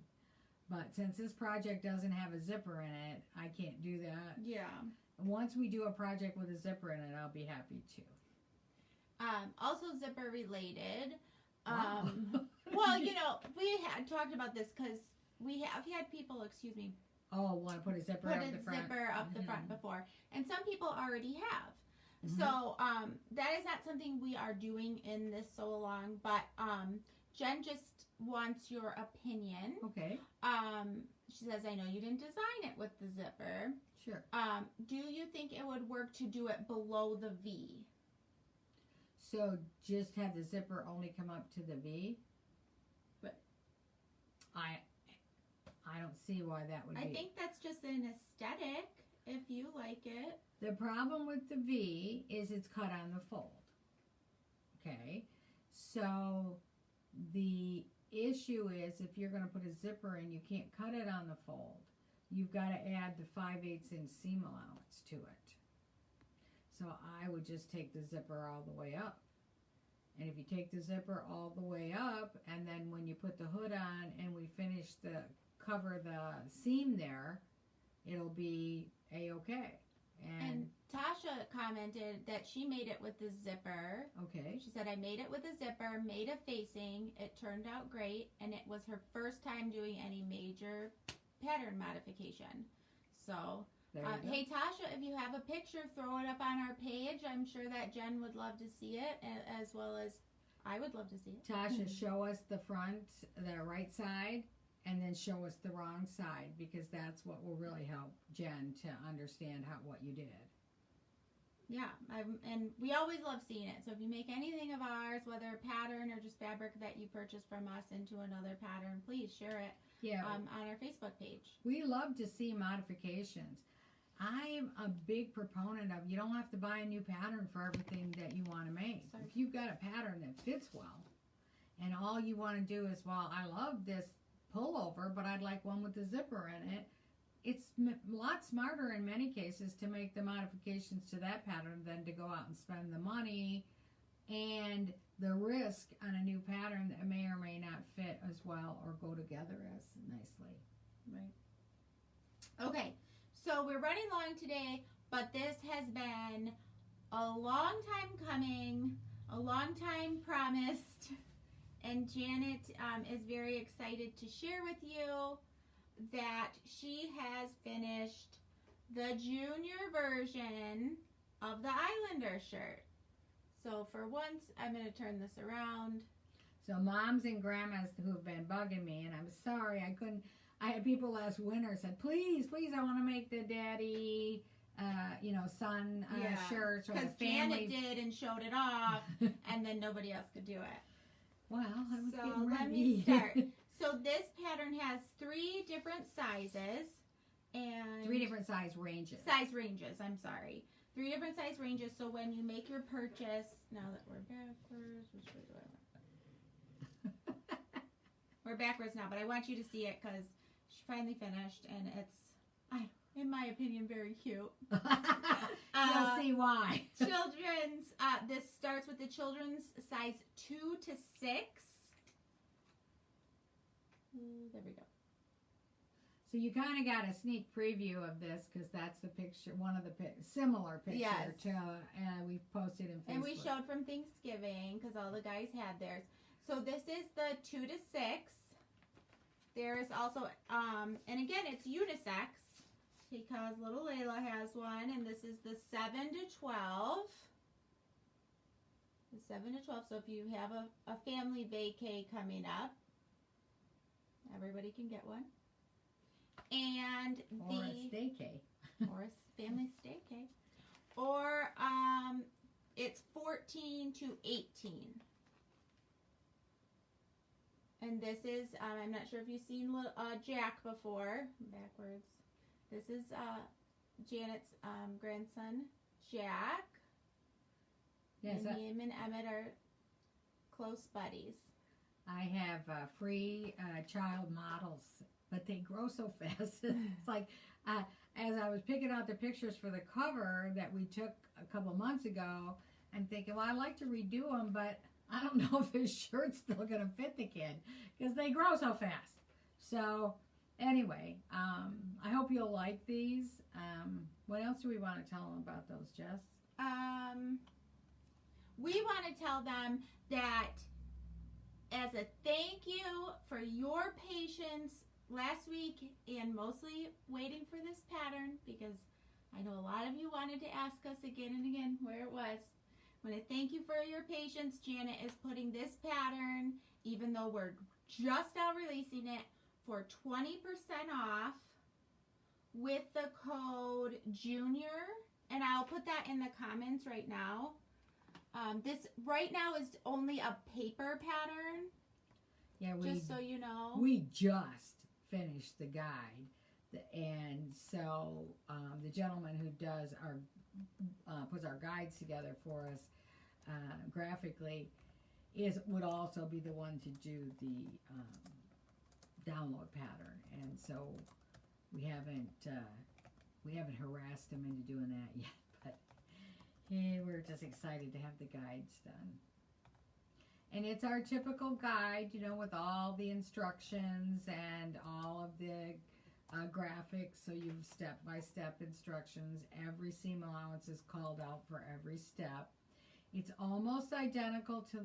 But since this project doesn't have a zipper in it, I can't do that. Yeah. Once we do a project with a zipper in it, I'll be happy to. Also zipper related. Wow. We had talked about this because we have had people, Want to put a zipper up the front? Zipper up the front before. And some people already have. Mm-hmm. So that is not something we are doing in this sew along, but Jen just wants your opinion. Okay. She says, I know you didn't design it with the zipper. Sure. Do you think it would work to do it below the V? So just have the zipper only come up to the V? But I don't see why that would be. I think that's just an aesthetic, if you like it. The problem with the V is it's cut on the fold. Okay? So the issue is if you're going to put a zipper in, you can't cut it on the fold. You've got to add the 5/8 inch seam allowance to it. So I would just take the zipper all the way up. And if you take the zipper all the way up, and then when you put the hood on and we finish cover the seam there, it'll be a-okay. And Tasha commented that she made it with the zipper. Okay. She said, I made it with a zipper, made a facing. It turned out great, and it was her first time doing any major pattern modification. So, hey, Tasha, if you have a picture, throw it up on our page. I'm sure that Jen would love to see it, as well as I would love to see it. Tasha, show us the front, the right side, and then show us the wrong side, because that's what will really help Jen to understand what you did. Yeah, and we always love seeing it. So if you make anything of ours, whether pattern or just fabric that you purchase from us into another pattern, please share it on our Facebook page. We love to see modifications. I'm a big proponent of you don't have to buy a new pattern for everything that you want to make. If you've got a pattern that fits well and all you want to do is, well, I love this pullover, but I'd like one with the zipper in it. It's a lot smarter in many cases to make the modifications to that pattern than to go out and spend the money and the risk on a new pattern that may or may not fit as well or go together as nicely. Right. Okay, so we're running long today, but this has been a long time coming, a long time promised, and Janet is very excited to share with you that she has finished the junior version of the Islander shirt. So for once, I'm going to turn this around. So moms and grandmas who have been bugging me, and I'm sorry I couldn't. I had people last winter said, please, I want to make the daddy, son shirts or the because family. Janet did and showed it off, and then nobody else could do it. Well, I was getting ready. Let me start. So this pattern has 3 different sizes and 3 different size ranges. I'm sorry. 3 different size ranges. So when you make your purchase, now that we're backwards, which way do I want? We're backwards now, but I want you to see it because she finally finished, and it's, in my opinion, very cute. You'll see why. Children's, this starts with the children's size 2 to 6. There we go. So you kind of got a sneak preview of this because that's the picture, one of the similar picture to we posted in Facebook. And we showed from Thanksgiving because all the guys had theirs. So this is the 2 to 6. There is also, and again, it's unisex because little Layla has one, and this is the 7 to 12. The 7 to 12. So if you have a family vacay coming up, everybody can get one. And or a staycay. Or a family staycay. Or it's 14 to 18. And this is, I'm not sure if you've seen Jack before. Backwards. This is Janet's grandson, Jack. Yes, and him and Emmett are close buddies. I have free child models, but they grow so fast. It's like, as I was picking out the pictures for the cover that we took a couple months ago, I'm thinking, well, I'd like to redo them, but I don't know if this shirt's still going to fit the kid because they grow so fast. So anyway, I hope you'll like these. What else do we want to tell them about those, Jess? We want to tell them that as a thank you for your patience last week and mostly waiting for this pattern, because I know a lot of you wanted to ask us again and again where it was. I want to thank you for your patience. Janet is putting this pattern, even though we're just now releasing it, for 20% off with the code JUNIOR, and I'll put that in the comments right now. This right now is only a paper pattern. Yeah, just so you know. We just finished the guide, and so the gentleman who does our puts our guides together for us graphically would also be the one to do the download pattern, and so we haven't harassed him into doing that yet, but hey, we're just excited to have the guides done. And it's our typical guide, with all the instructions and all of the graphics, so you've step-by-step instructions. Every seam allowance is called out for every step. It's almost identical to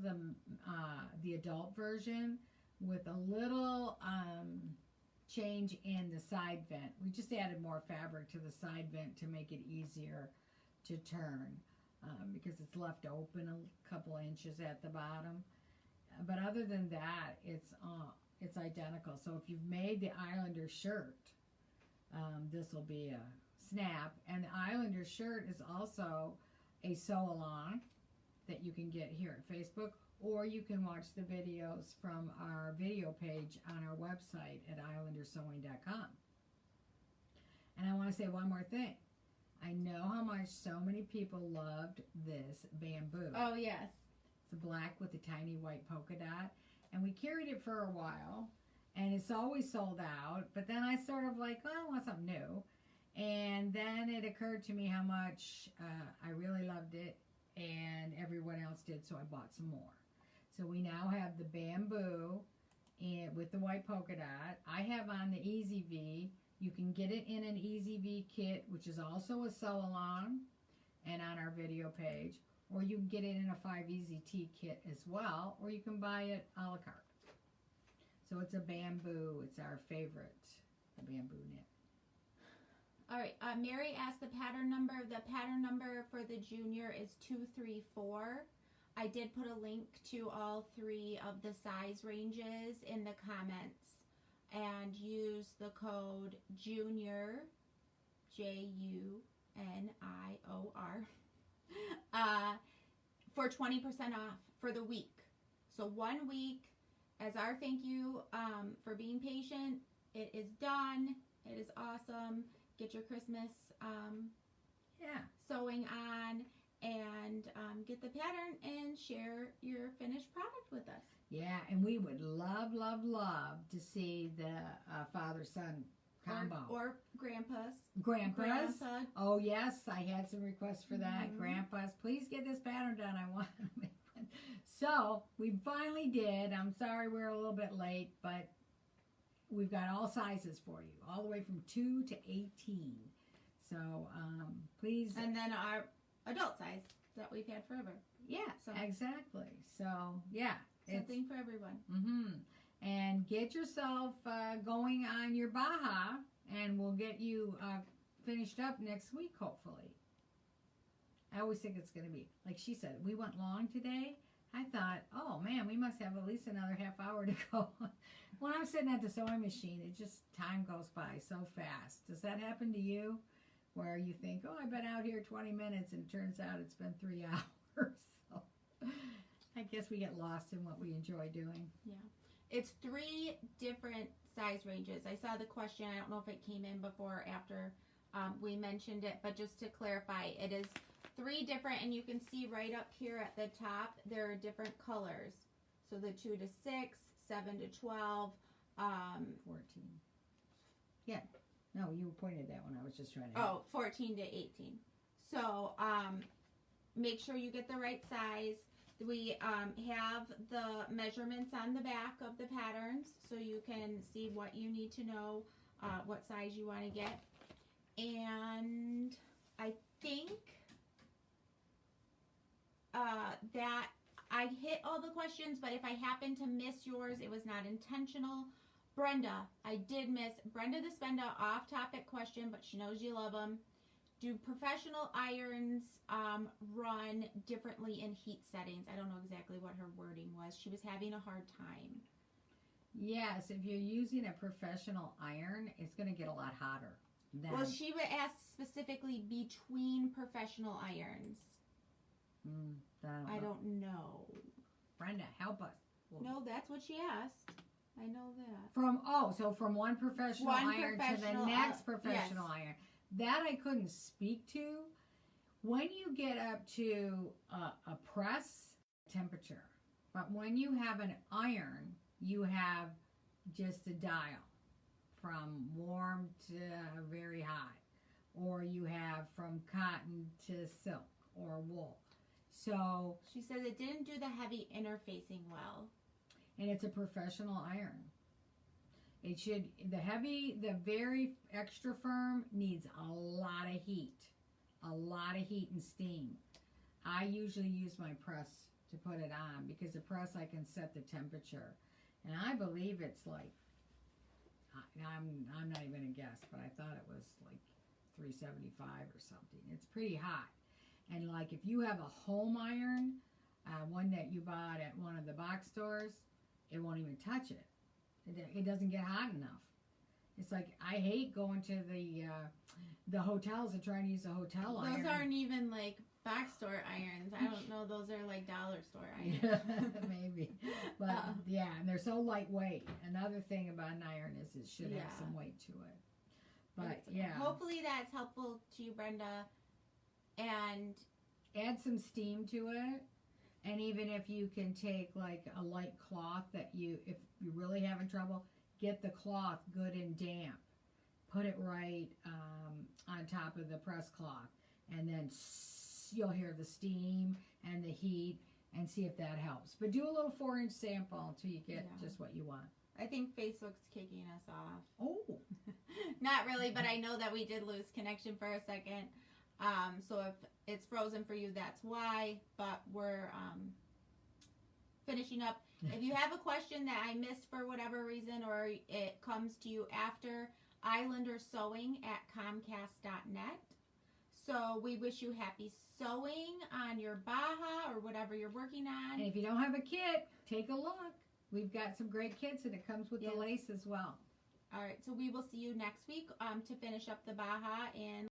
the adult version with a little change in the side vent. We just added more fabric to the side vent to make it easier to turn because it's left open a couple inches at the bottom. But other than that, it's identical. So if you've made the Islander shirt, this will be a snap. And the Islander shirt is also a sew-along that you can get here at Facebook, or you can watch the videos from our video page on our website at islandersewing.com. And I want to say one more thing. I know how much so many people loved this bamboo. Oh, yes. It's black with a tiny white polka dot. and we carried it for a while, and it's always sold out. But then I sort of like, well, I want something new. And then it occurred to me how much I really loved it, and everyone else did, so I bought some more. So we now have the bamboo and with the white polka dot. I have on the Easy V. You can get it in an Easy V kit, which is also a sew-along, and on our video page. Or you can get it in a 5 Easy T kit as well, or you can buy it a la carte. So it's a bamboo. It's our favorite, the bamboo knit. All right, Mary asked the pattern number. The pattern number for the junior is 234. I did put a link to all 3 of the size ranges in the comments, and use the code JUNIOR, JUNIOR, for 20% off for the week. So 1 week as our thank you for being patient. It is done. It is awesome. Get your Christmas sewing on, and get the pattern and share your finished product with us. Yeah, and we would love to see the father-son combo. Or grandpa's. Grandpa's. Grandpa. Oh, yes, I had some requests for that. Grandpa's, please get this pattern done. I want to make one. So, we finally did. I'm sorry we're a little bit late, but we've got all sizes for you, all the way from 2 to 18. So, please. And then our adult size that we've had forever. Yeah, so, exactly. So, yeah. Something for everyone. And get yourself going on your Baja, and we'll get you finished up next week, hopefully. I always think it's going to be, like she said, we went long today. I thought, oh man, we must have at least another half hour to go. When I'm sitting at the sewing machine, it just, time goes by so fast. Does that happen to you? Where you think, oh, I've been out here 20 minutes, and it turns out it's been 3 hours. So I guess we get lost in what we enjoy doing. Yeah. It's 3 different size ranges. I saw the question. I don't know if it came in before or after we mentioned it, but just to clarify, it is 3 different, and you can see right up here at the top, there are different colors. So the 2 to 6, 7 to 12, 14. Yeah. No, you pointed that one. I was just trying to. 14 to 18. So make sure you get the right size. We have the measurements on the back of the patterns, so you can see what you need to know, what size you want to get. And I think that I hit all the questions, but if I happen to miss yours, it was not intentional. Brenda, I did miss Brenda the Spenda off-topic question, but she knows you love them. Do professional irons run differently in heat settings? I don't know exactly what her wording was. She was having a hard time. Yes, if you're using a professional iron, it's going to get a lot hotter. Well, she would ask specifically between professional irons. I don't know. Brenda, help us. No, that's what she asked. I know that. From one professional iron to the next professional iron. That I couldn't speak to. When you get up to a press temperature, but when you have an iron, you have just a dial from warm to very hot, or you have from cotton to silk or wool. So she says it didn't do the heavy interfacing well. And it's a professional iron. It should, the very extra firm needs a lot of heat and steam. I usually use my press to put it on, because the press I can set the temperature. And I believe it's like, I'm not even going to guess, but I thought it was like 375 or something. It's pretty hot. And like if you have a home iron, one that you bought at one of the box stores, it won't even touch it. It doesn't get hot enough. It's like, I hate going to the hotels and trying to use a hotel iron. Those aren't even like box store irons. I don't know. Those are like dollar store irons. Maybe. But yeah, and they're so lightweight. Another thing about an iron is it should have some weight to it. But yeah. Hopefully that's helpful to you, Brenda. And add some steam to it. And even if you can take like a light cloth that if you're really having trouble, get the cloth good and damp. Put it right on top of the press cloth. And then you'll hear the steam and the heat and see if that helps. But do a little 4-inch sample until you get just what you want. I think Facebook's kicking us off. Oh. Not really, but I know that we did lose connection for a second. So if it's frozen for you, that's why. But we're finishing up. If you have a question that I missed for whatever reason, or it comes to you after, islandersewing@comcast.net. So we wish you happy sewing on your Baja or whatever you're working on. And if you don't have a kit, take a look. We've got some great kits, and it comes with the lace as well. All right, so we will see you next week to finish up the Baja and